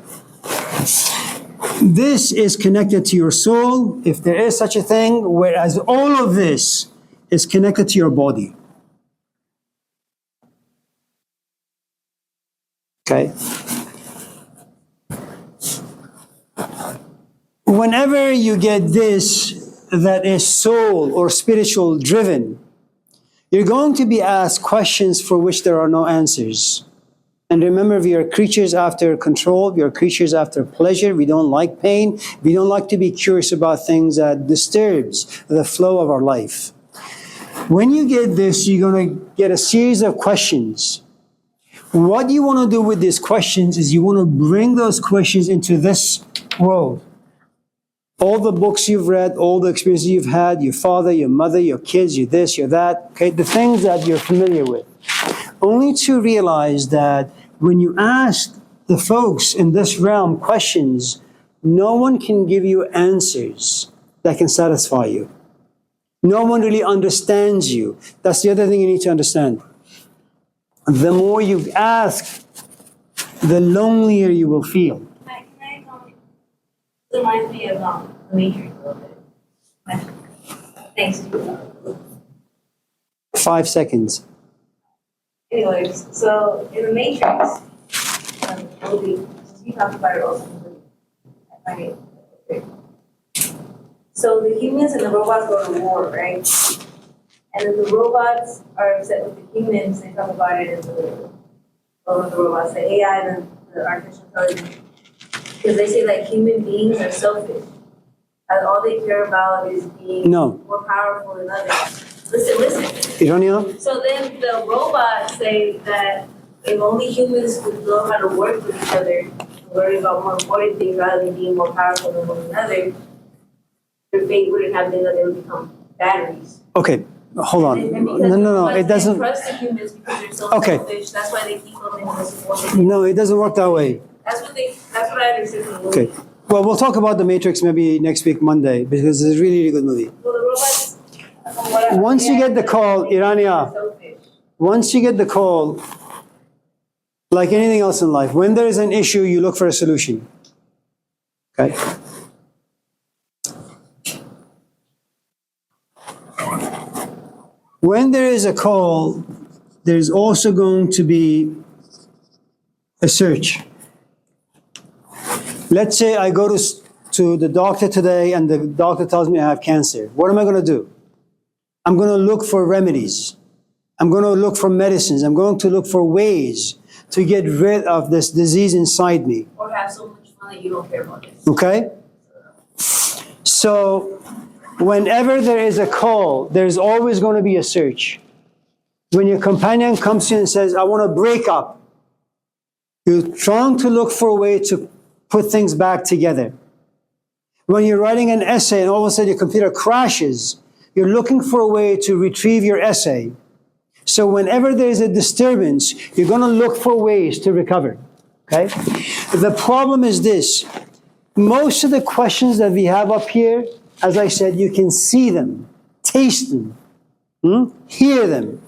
This is connected to your soul, if there is such a thing, whereas all of this is connected to your body. Okay? Whenever you get this that is soul or spiritual driven, you're going to be asked questions for which there are no answers. And remember, we are creatures after control, we are creatures after pleasure, we don't like pain, we don't like to be curious about things that disturbs the flow of our life. When you get this, you're going to get a series of questions. What you want to do with these questions is you want to bring those questions into this world. All the books you've read, all the experiences you've had, your father, your mother, your kids, your this, your that, okay, the things that you're familiar with. Only to realize that when you ask the folks in this realm questions, no one can give you answers that can satisfy you. No one really understands you. That's the other thing you need to understand. The more you ask, the lonelier you will feel. It reminds me of the Matrix a little bit. Thanks. 5 seconds. Anyways, so in the Matrix, movie, you talked about it also. I find it. So the humans and the robots go to war, right? And then the robots are upset with the humans. They talk about it as the robots, the AI and the artificial intelligence. Because they say like human beings are selfish. And all they care about is being more powerful than others. Listen. Ironia? So then the robots say that if only humans would know how to work with each other, and worry about more important things rather than being more powerful than one another, their fate wouldn't have been that they would become batteries. Okay, hold on. No, it doesn't. They trust the humans because they're so selfish. That's why they keep them in this war. No, it doesn't work that way. That's what I understood from the movie. Okay. Well, we'll talk about The Matrix maybe next week, Monday, because it's a really, really good movie. Well, the robots. Once you get the call, Irania, once you get the call, like anything else in life, when there is an issue, you look for a solution. Okay? When there is a call, there's also going to be a search. Let's say I go to the doctor today and the doctor tells me I have cancer. What am I going to do? I'm going to look for remedies. I'm going to look for medicines. I'm going to look for ways to get rid of this disease inside me. Or have so much fun that you don't care about it. Okay? So, whenever there is a call, there's always going to be a search. When your companion comes to you and says, I want to break up, you're trying to look for a way to put things back together. When you're writing an essay and all of a sudden your computer crashes, you're looking for a way to retrieve your essay. So whenever there's a disturbance, you're going to look for ways to recover. Okay? The problem is this. Most of the questions that we have up here, as I said, you can see them, taste them, hear them.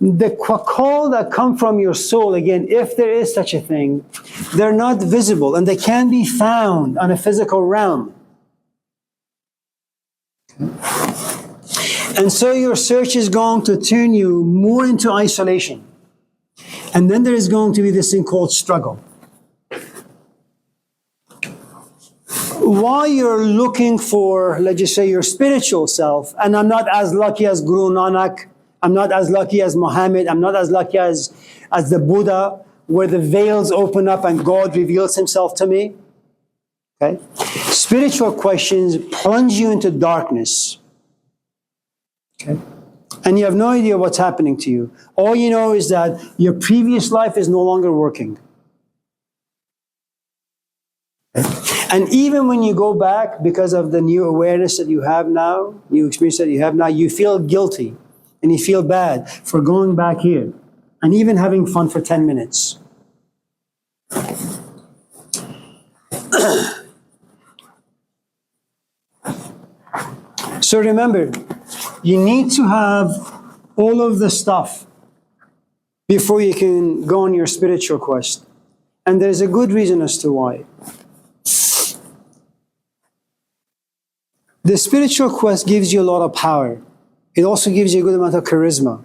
The call that come from your soul, again, if there is such a thing, they're not visible and they can be found on a physical realm. And so your search is going to turn you more into isolation. And then there is going to be this thing called struggle. While you're looking for, let's just say, your spiritual self, and I'm not as lucky as Guru Nanak, I'm not as lucky as Muhammad, I'm not as lucky as the Buddha, where the veils open up and God reveals himself to me. Okay? Spiritual questions plunge you into darkness. Okay? And you have no idea what's happening to you. All you know is that your previous life is no longer working. And even when you go back, because of the new awareness that you have now, new experience that you have now, you feel guilty and you feel bad for going back here and even having fun for 10 minutes. So remember, you need to have all of the stuff before you can go on your spiritual quest. And there's a good reason as to why. The spiritual quest gives you a lot of power. It also gives you a good amount of charisma,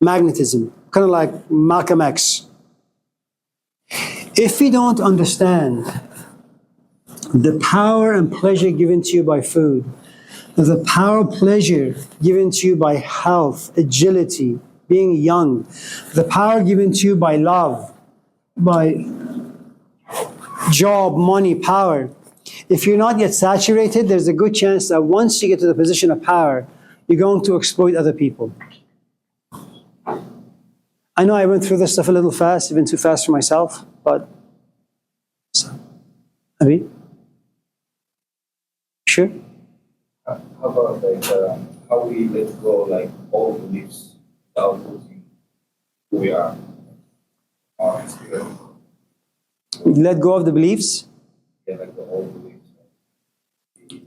magnetism, kind of like Malcolm X. If you don't understand the power and pleasure given to you by food, the power, pleasure given to you by health, agility, being young, the power given to you by love, by job, money, power. If you're not yet saturated, there's a good chance that once you get to the position of power, you're going to exploit other people. I know I went through this stuff a little fast, even too fast for myself, but Amir? Sure? How about how we let go all beliefs without losing who we are, our spirit? Let go of the beliefs? Yeah, the old beliefs. We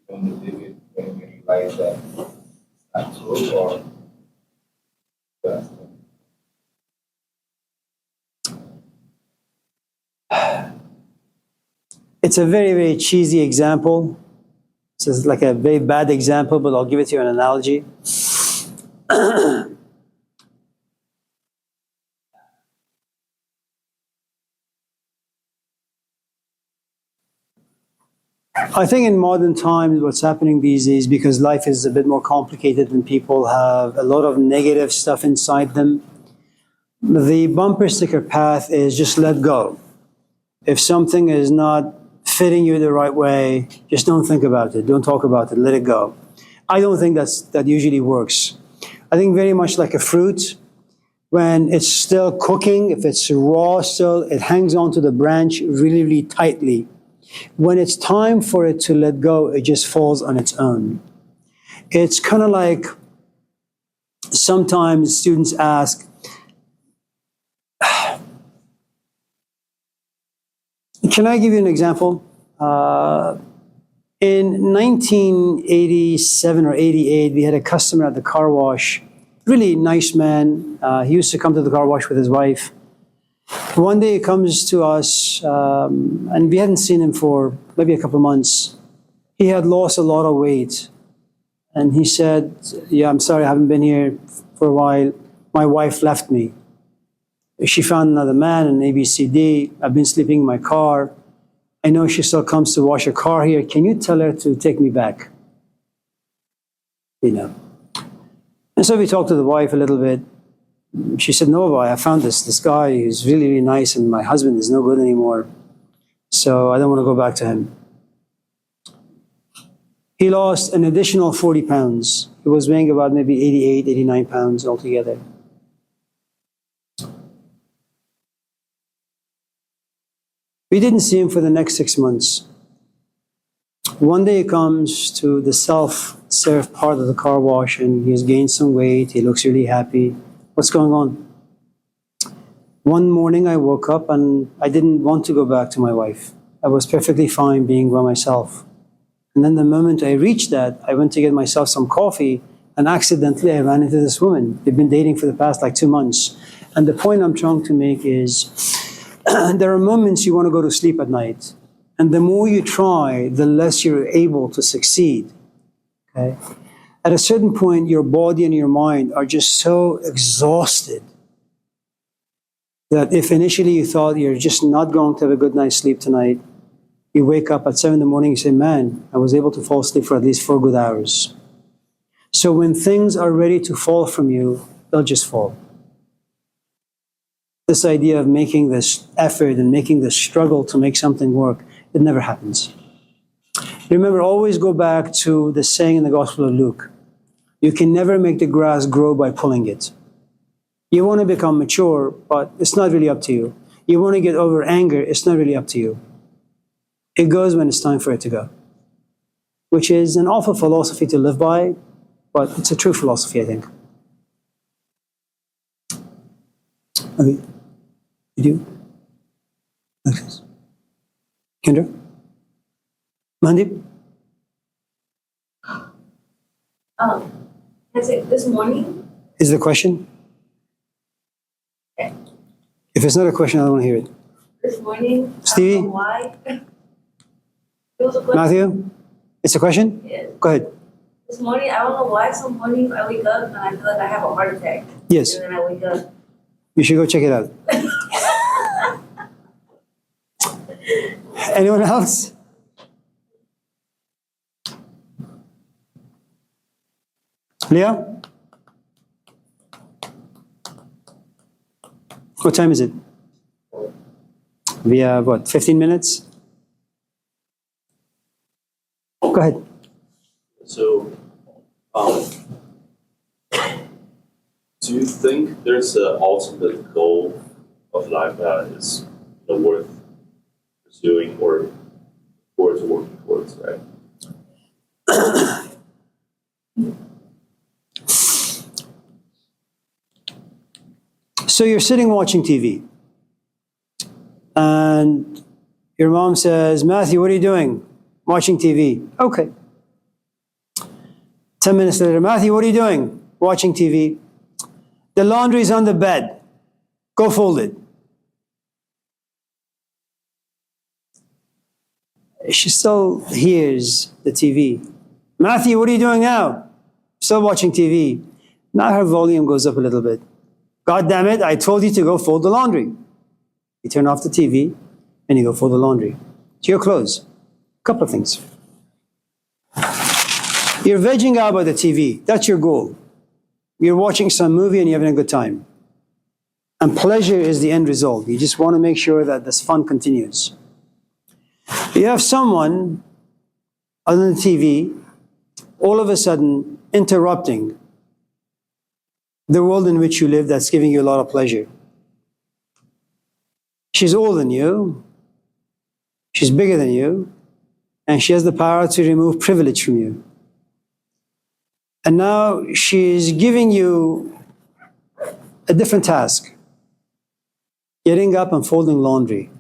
don't believe it when we realize that it's not true or It's a very, very cheesy example. This is like a very bad example, but I'll give it to you an analogy. I think in modern times, what's happening these days, because life is a bit more complicated and people have a lot of negative stuff inside them, the bumper sticker path is just let go. If something is not fitting you the right way, just don't think about it. Don't talk about it. Let it go. I don't think that usually works. I think very much like a fruit, when it's still cooking, if it's raw still, it hangs onto the branch really, really tightly. When it's time for it to let go, it just falls on its own. It's kind of like sometimes students ask, can I give you an example? In 1987 or 88, we had a customer at the car wash, really nice man. He used to come to the car wash with his wife. One day he comes to us, and we hadn't seen him for maybe a couple of months. He had lost a lot of weight. And he said, yeah, I'm sorry, I haven't been here for a while. My wife left me. She found another man in ABCD. I've been sleeping in my car. I know she still comes to wash her car here. Can you tell her to take me back? You know. And so we talked to the wife a little bit. She said, no, I found this guy who's really, really nice, and my husband is no good anymore. So I don't want to go back to him. He lost an additional 40 pounds. He was weighing about maybe 88, 89 pounds altogether. We didn't see him for the next 6 months. One day he comes to the self-serve part of the car wash and he's gained some weight. He looks really happy. What's going on? One morning I woke up and I didn't want to go back to my wife. I was perfectly fine being by myself. And then the moment I reached that, I went to get myself some coffee and accidentally I ran into this woman. They've been dating for the past 2 months. And the point I'm trying to make is there are moments you want to go to sleep at night. And the more you try, the less you're able to succeed. Okay? At a certain point, your body and your mind are just so exhausted that if initially you thought you're just not going to have a good night's sleep tonight, you wake up at 7 in the morning and say, man, I was able to fall asleep for at least 4 good hours. So when things are ready to fall from you, they'll just fall. This idea of making this effort and making this struggle to make something work, it never happens. Remember, always go back to the saying in the Gospel of Luke. You can never make the grass grow by pulling it. You want to become mature, but it's not really up to you. You want to get over anger, it's not really up to you. It goes when it's time for it to go. Which is an awful philosophy to live by, but it's a true philosophy, I think. Okay. You do? Okay. Kendra? Mandeep? I said this morning. Is the question? Okay. If it's not a question, I don't want to hear it. This morning. Stevie? I don't know why. It was a question. Matthew? It's a question? Yes. Go ahead. This morning, I don't know why some mornings I wake up and I feel like I have a heart attack. Yes. And then I wake up. You should go check it out. Anyone else? Leah? What time is it? We have, 15 minutes? Go ahead. So, do you think there's an ultimate goal of life that is worth pursuing or towards working towards, right? So you're sitting watching TV, and your mom says, Matthew, what are you doing? Watching TV. Okay. 10 minutes later, Matthew, what are you doing? Watching TV. The laundry's on the bed. Go fold it. She still hears the TV. Matthew, what are you doing now? Still watching TV. Now her volume goes up a little bit. God damn it, I told you to go fold the laundry. You turn off the TV and you go fold the laundry. To your clothes. Couple of things. You're vegging out by the TV. That's your goal. You're watching some movie and you're having a good time. And pleasure is the end result. You just want to make sure that this fun continues. You have someone on the TV all of a sudden interrupting the world in which you live that's giving you a lot of pleasure. She's older than you. She's bigger than you. And she has the power to remove privilege from you. And now she's giving you a different task. Getting up and folding laundry.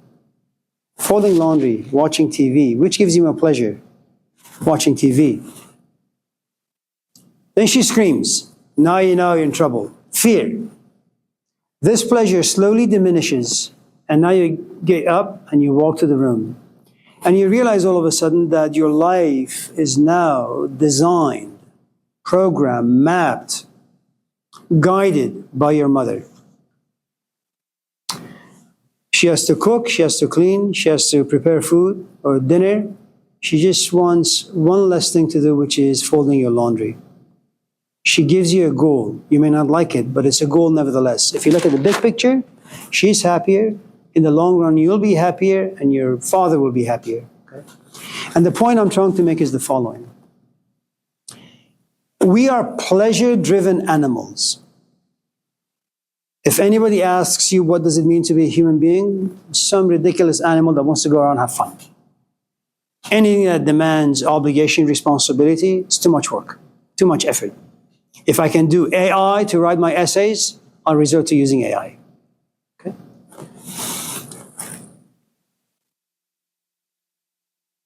Folding laundry, watching TV. Which gives you more pleasure? Watching TV. Then she screams. Now you know you're in trouble. Fear. This pleasure slowly diminishes, and now you get up and you walk to the room. And you realize all of a sudden that your life is now designed, programmed, mapped, guided by your mother. She has to cook, she has to clean, she has to prepare food or dinner. She just wants one less thing to do, which is folding your laundry. She gives you a goal. You may not like it, but it's a goal nevertheless. If you look at the big picture, she's happier. In the long run, you'll be happier and your father will be happier. Okay? And the point I'm trying to make is the following. We are pleasure-driven animals. If anybody asks you what does it mean to be a human being, some ridiculous animal that wants to go around and have fun. Anything that demands obligation, responsibility, it's too much work, too much effort. If I can do AI to write my essays, I'll resort to using AI. Okay?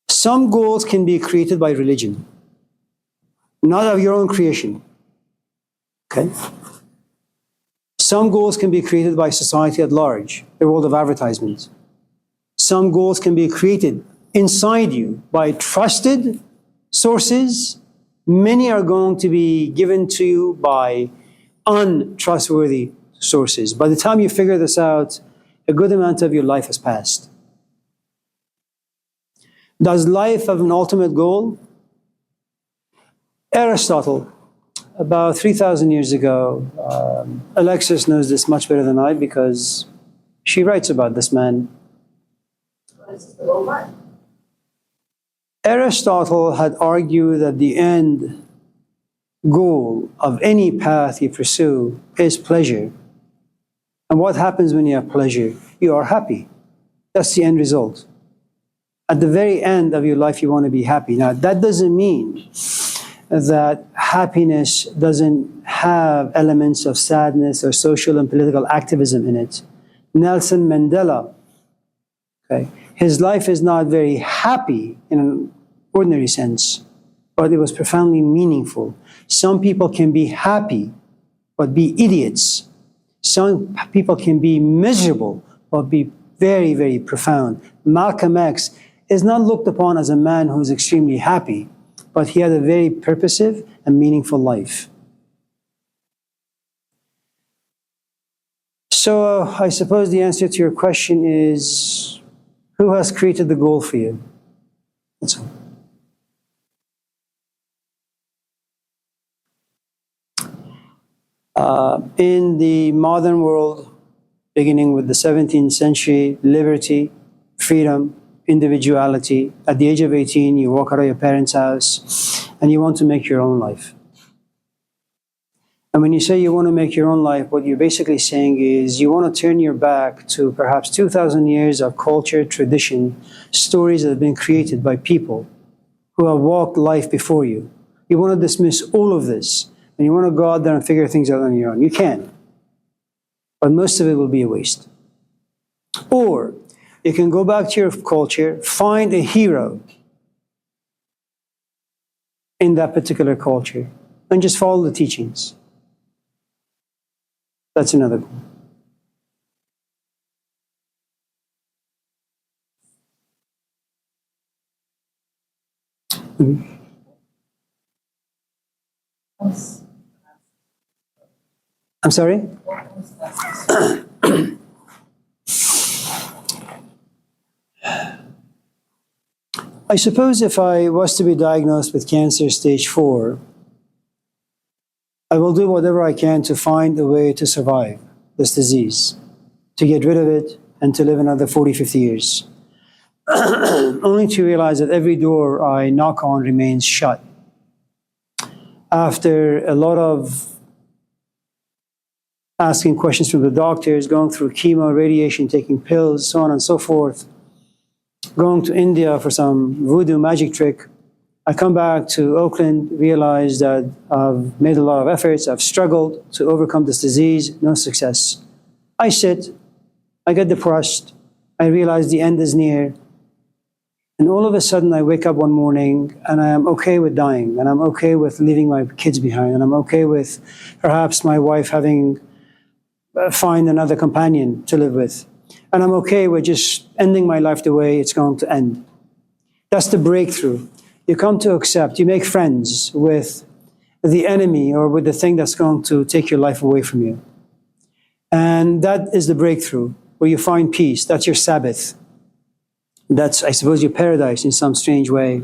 Some goals can be created by religion, not of your own creation. Okay? Some goals can be created by society at large, the world of advertisement. Some goals can be created inside you by trusted sources. Many are going to be given to you by untrustworthy sources. By the time you figure this out, a good amount of your life has passed. Does life have an ultimate goal? Aristotle, about 3,000 years ago, Alexis knows this much better than I because she writes about this man. What is the robot? Aristotle had argued that the end goal of any path you pursue is pleasure. And what happens when you have pleasure? You are happy. That's the end result. At the very end of your life, you want to be happy. Now, that doesn't mean that happiness doesn't have elements of sadness or social and political activism in it. Nelson Mandela, okay, his life is not very happy in an ordinary sense, but it was profoundly meaningful. Some people can be happy, but be idiots. Some people can be miserable, but be very, very profound. Malcolm X is not looked upon as a man who is extremely happy, but he had a very purposive and meaningful life. So I suppose the answer to your question is, who has created the goal for you? That's all. In the modern world, beginning with the 17th century, liberty, freedom, individuality. At the age of 18, you walk out of your parents' house and you want to make your own life. And when you say you want to make your own life, what you're basically saying is you want to turn your back to perhaps 2,000 years of culture, tradition, stories that have been created by people who have walked life before you. You want to dismiss all of this and you want to go out there and figure things out on your own. You can, but most of it will be a waste. Or you can go back to your culture, find a hero in that particular culture, and just follow the teachings. That's another goal. I'm sorry? I suppose if I was to be diagnosed with cancer stage 4, I will do whatever I can to find a way to survive this disease, to get rid of it, and to live another 40, 50 years. Only to realize that every door I knock on remains shut. After a lot of asking questions from the doctors, going through chemo, radiation, taking pills, so on and so forth, going to India for some voodoo magic trick, I come back to Oakland, realize that I've made a lot of efforts, I've struggled to overcome this disease, no success. I sit, I get depressed, I realize the end is near, and all of a sudden I wake up one morning and I am okay with dying, and I'm okay with leaving my kids behind, and I'm okay with perhaps my wife having find another companion to live with. And I'm okay with just ending my life the way it's going to end. That's the breakthrough. You come to accept, you make friends with the enemy or with the thing that's going to take your life away from you. And that is the breakthrough. where you find peace. That's your Sabbath. That's, I suppose, your paradise in some strange way.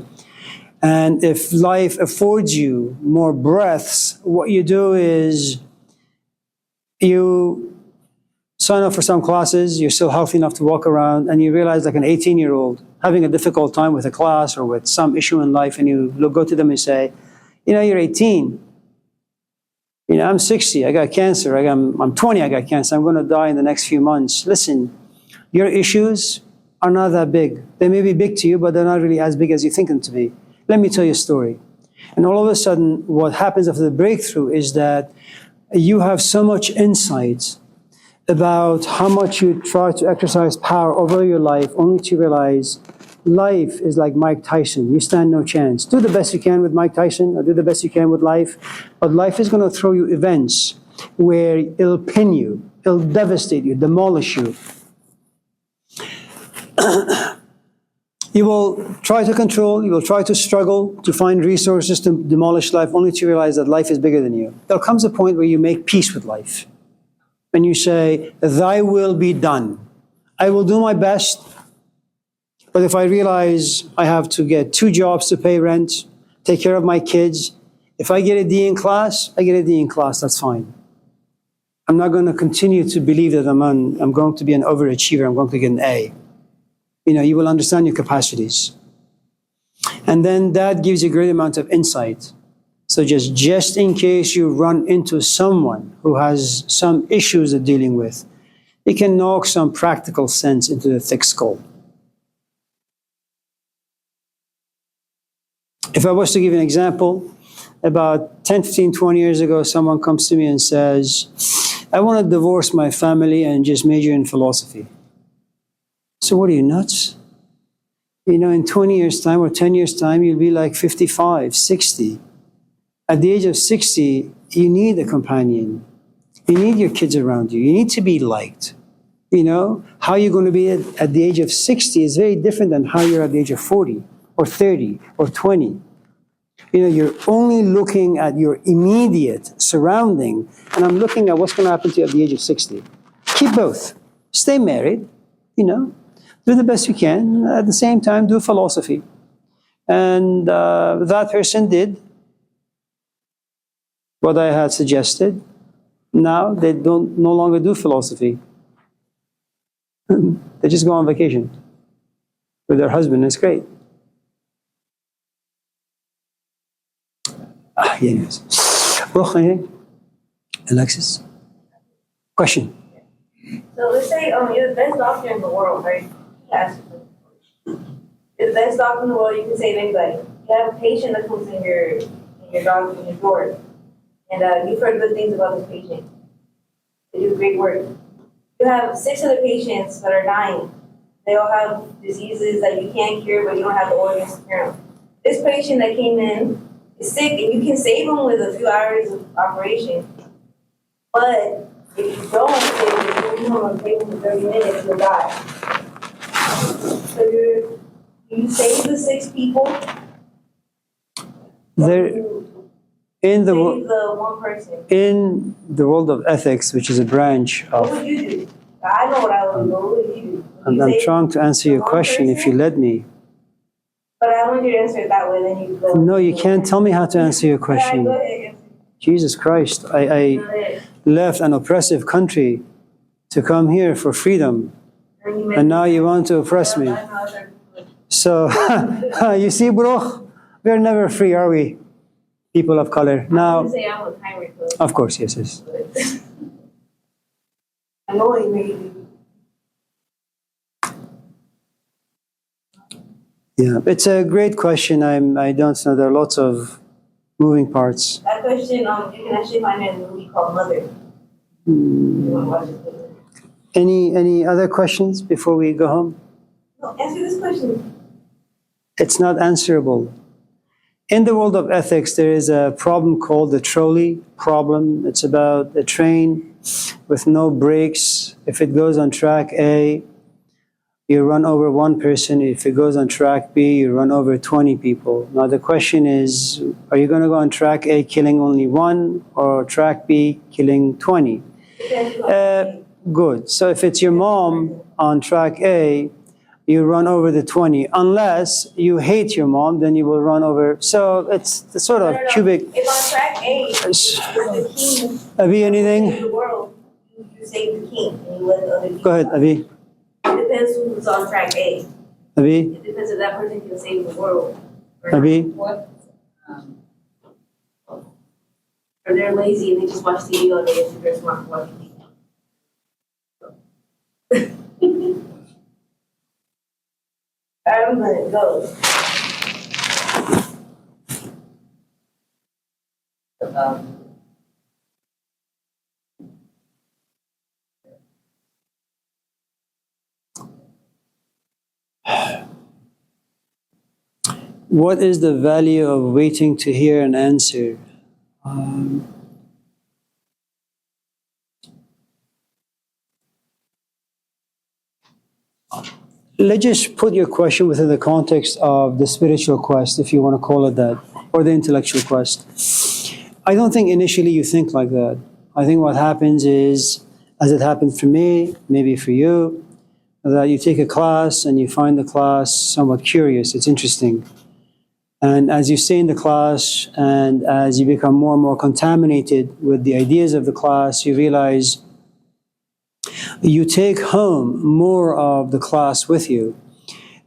And if life affords you more breaths, what you do is you sign up for some classes, you're still healthy enough to walk around, and you realize, like an 18-year-old having a difficult time with a class or with some issue in life, and you go to them and say, you're 18. I'm 60, I got cancer. I'm 20, I got cancer. I'm going to die in the next few months. Listen, your issues are not that big. They may be big to you, but they're not really as big as you think them to be. Let me tell you a story. And all of a sudden, what happens after the breakthrough is that you have so much insight about how much you try to exercise power over your life, only to realize life is like Mike Tyson. You stand no chance. Do the best you can with Mike Tyson, or do the best you can with life, but life is going to throw you events where it'll pin you, it'll devastate you, demolish you. You will try to control, you will try to struggle to find resources to demolish life, only to realize that life is bigger than you. There comes a point where you make peace with life. And you say, thy will be done. I will do my best, but if I realize I have to get 2 jobs to pay rent, take care of my kids, if I get a D in class, I get a D in class, that's fine. I'm not going to continue to believe that I'm going to be an overachiever, I'm going to get an A. You will understand your capacities. And then that gives you a great amount of insight. So just in case you run into someone who has some issues they're dealing with, you can knock some practical sense into the thick skull. If I was to give an example, about 10, 15, 20 years ago, someone comes to me and says, I want to divorce my family and just major in philosophy. So what are you, nuts? In 20 years' time or 10 years' time, you'll be like 55, 60. At the age of 60, you need a companion. You need your kids around you. You need to be liked. How you're going to be at the age of 60 is very different than how you're at the age of 40 or 30 or 20. You're only looking at your immediate surrounding, and I'm looking at what's going to happen to you at the age of 60. Keep both. Stay married, do the best you can. At the same time, do philosophy. And that person did what I had suggested. Now they no longer do philosophy. They just go on vacation with their husband. It's great. Yes. Brooke, anything? Alexis? Question? So let's say you're the best doctor in the world, right? Yes. You're the best doctor in the world, you can save anybody. You have a patient that comes in your door, and you've heard good things about this patient. They do great work. You have 6 other patients that are dying. They all have diseases that you can't cure, but you don't have the organs to cure them. This patient that came in is sick, and you can save them with a few hours of operation. But if you don't save them, you don't save them for 30 minutes, you'll die. So you save the 6 people. In the save the one person. In the world of ethics, which is a branch What of, would you do? I know what I would do. What would you do? and I'm trying to answer your question if you let me. But I want you to answer it that way, then you go. No, you can't tell me how to answer your Go question. ahead. Jesus Christ, I left an oppressive country to come here for freedom, and now you want to oppress me. So, you see, bro, we're never free, are we? People of color. Now, of course, yes. I know what you mean. Yeah, it's a great question. I don't know. There are lots of moving parts. That question, you can actually find it in a movie called Mother. You want to watch it? Any other questions before we go home? No, answer this question. It's not answerable. In the world of ethics, there is a problem called the trolley problem. It's about a train with no brakes. If it goes on track A, you run over one person. If it goes on track B, you run over 20 people. Now the question is, are you going to go on track A killing only 1 or track B killing 20? good. So if it's your mom on track A, you run over the 20. Unless you hate your mom, then you will run over. So it's the sort of cubic. If on track A, with the king Avi, in anything? the world, you save the king and you let the other king. Go ahead, Avi. It depends who's on track A. Avi, It depends if that person can save the world. Or Avi. what? Or they're lazy and they just watch TV all day and they're smart watching TV. I'm gonna go. What is the value of waiting to hear an answer? Let's just put your question within the context of the spiritual quest, if you want to call it that, or the intellectual quest. I don't think initially you think like that. I think what happens is, as it happened for me, maybe for you, that you take a class and you find the class somewhat curious, it's interesting. And as you stay in the class and as you become more and more contaminated with the ideas of the class, you realize you take home more of the class with you.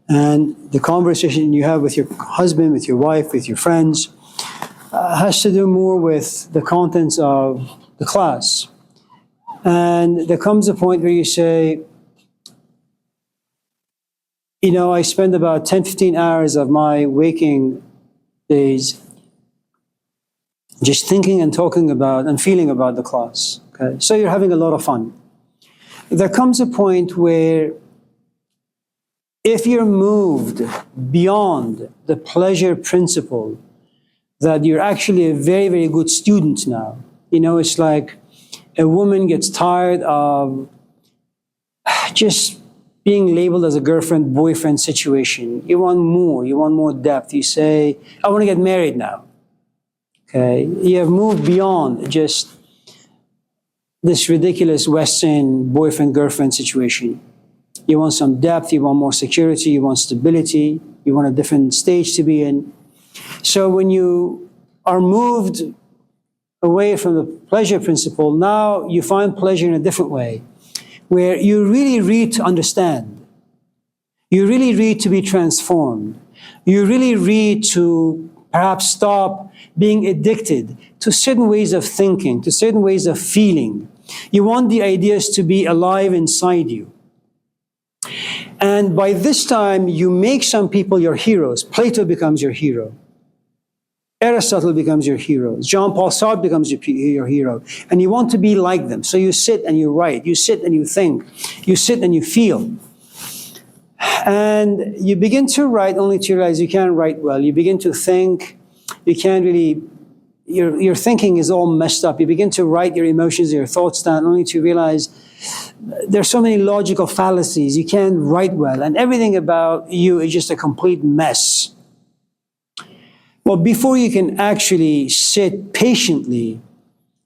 And the conversation you have with your husband, with your wife, with your friends, has to do more with the contents of the class. And there comes a point where you say, you know, I spend about 10, 15 hours of my waking days just thinking and talking about and feeling about the class. Okay? So you're having a lot of fun. There comes a point where if you're moved beyond the pleasure principle, that you're actually a very, very good student now. You know, it's like a woman gets tired of just being labeled as a girlfriend-boyfriend situation. You want more depth. You say, I want to get married now. Okay, you have moved beyond just this ridiculous Western boyfriend-girlfriend situation. You want some depth, you want more security, you want stability, you want a different stage to be in. So when you are moved away from the pleasure principle, now you find pleasure in a different way, where you really read to understand. You really read to be transformed. You really read to perhaps stop being addicted to certain ways of thinking, to certain ways of feeling. You want the ideas to be alive inside you. And by this time, you make some people your heroes. Plato becomes your hero. Aristotle becomes your hero. Jean-Paul Sartre becomes your hero. And you want to be like them. So you sit and you write. You sit and you think. You sit and you feel. And you begin to write only to realize you can't write well. You begin to think. You can't really, your thinking is all messed up. You begin to write your emotions, your thoughts down, only to realize there's so many logical fallacies. You can't write well. And everything about you is just a complete mess. Well, before you can actually sit patiently,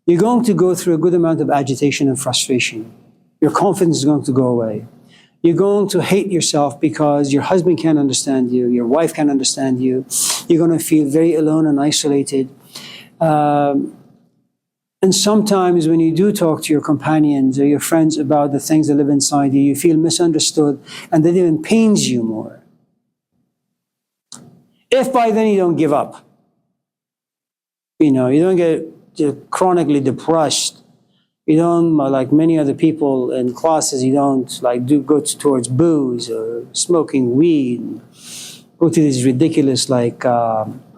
you're going to go through a good amount of agitation and frustration. Your confidence is going to go away. You're going to hate yourself because your husband can't understand you, your wife can't understand you. You're going to feel very alone and isolated. And sometimes when you do talk to your companions or your friends about the things that live inside you, you feel misunderstood, and that even pains you more. If by then you don't give up, you know, you don't get chronically depressed, you don't, like many other people in classes, you don't like go towards booze or smoking weed, go to these ridiculous like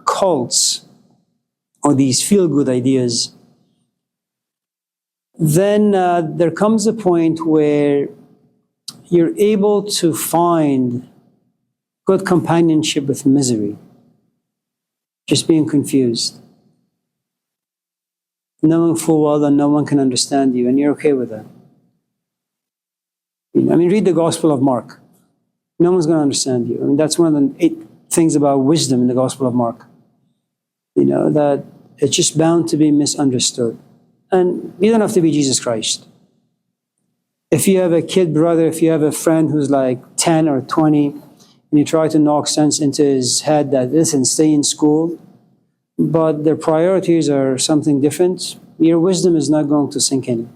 cults or these feel-good ideas. Then there comes a point where you're able to find good companionship with misery, just being confused, knowing full well that no one can understand you, and you're okay with that. I mean, read the Gospel of Mark. No one's going to understand you. I mean, that's one of the 8 things about wisdom in the Gospel of Mark. You know, that it's just bound to be misunderstood. And you don't have to be Jesus Christ. If you have a kid brother, if you have a friend who's like 10 or 20, and you try to knock sense into his head that listen, stay in school, but their priorities are something different, your wisdom is not going to sink in.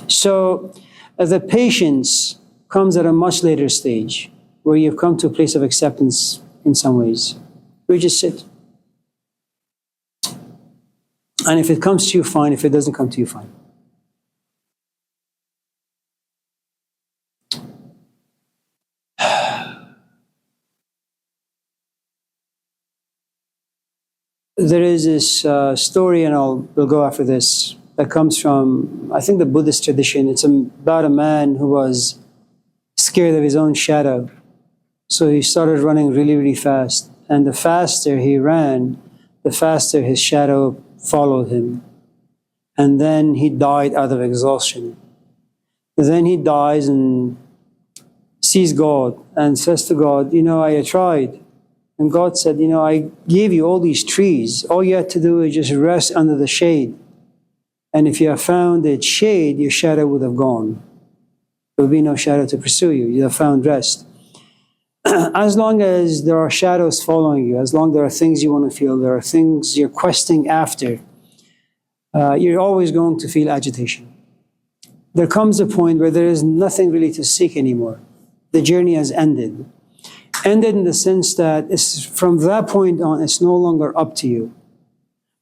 So the patience comes at a much later stage where you've come to a place of acceptance in some ways. We just sit. And if it comes to you, fine. If it doesn't come to you, fine. There is this story, and we'll go after this, that comes from, I think, the Buddhist tradition. It's about a man who was scared of his own shadow. So he started running really, really fast. And the faster he ran, the faster his shadow followed him. And then he died out of exhaustion. Then he dies and sees God and says to God, you know, I tried. And God said, you know, I gave you all these trees. All you had to do is just rest under the shade. And if you have found its shade, your shadow would have gone. There would be no shadow to pursue you. You have found rest. As long as there are shadows following you, as long as there are things you want to feel, there are things you're questing after, you're always going to feel agitation. There comes a point where there is nothing really to seek anymore. The journey has ended. Ended in the sense that from that point on, it's no longer up to you.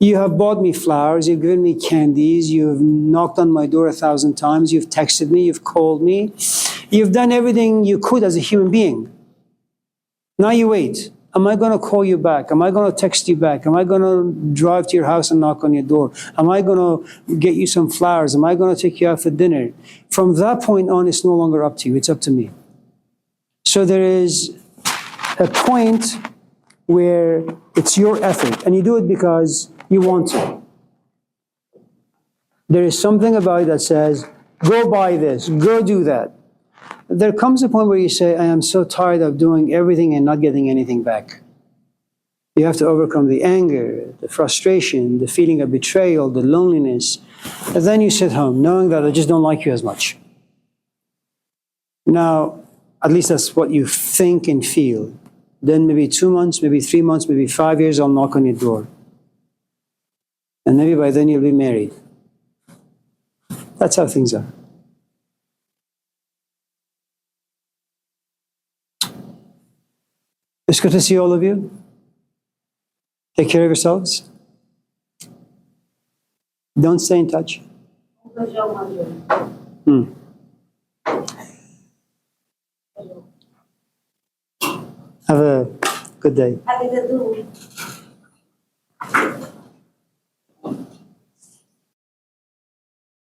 You have bought me flowers, you've given me candies, you've knocked on my door 1,000 times, you've texted me, you've called me. You've done everything you could as a human being. Now you wait. Am I going to call you back? Am I going to text you back? Am I going to drive to your house and knock on your door? Am I going to get you some flowers? Am I going to take you out for dinner? From that point on, it's no longer up to you. It's up to me. So there is a point where it's your effort, and you do it because you want to. There is something about it that says, go buy this, go do that. There comes a point where you say, I am so tired of doing everything and not getting anything back. You have to overcome the anger, the frustration, the feeling of betrayal, the loneliness. And then you sit home knowing that I just don't like you as much. Now, at least that's what you think and feel. Then maybe 2 months, maybe 3 months, maybe 5 years, I'll knock on your door. And maybe by then you'll be married. That's how things are. It's good to see all of you. Take care of yourselves. Don't stay in touch. Have a good day. Happy to do.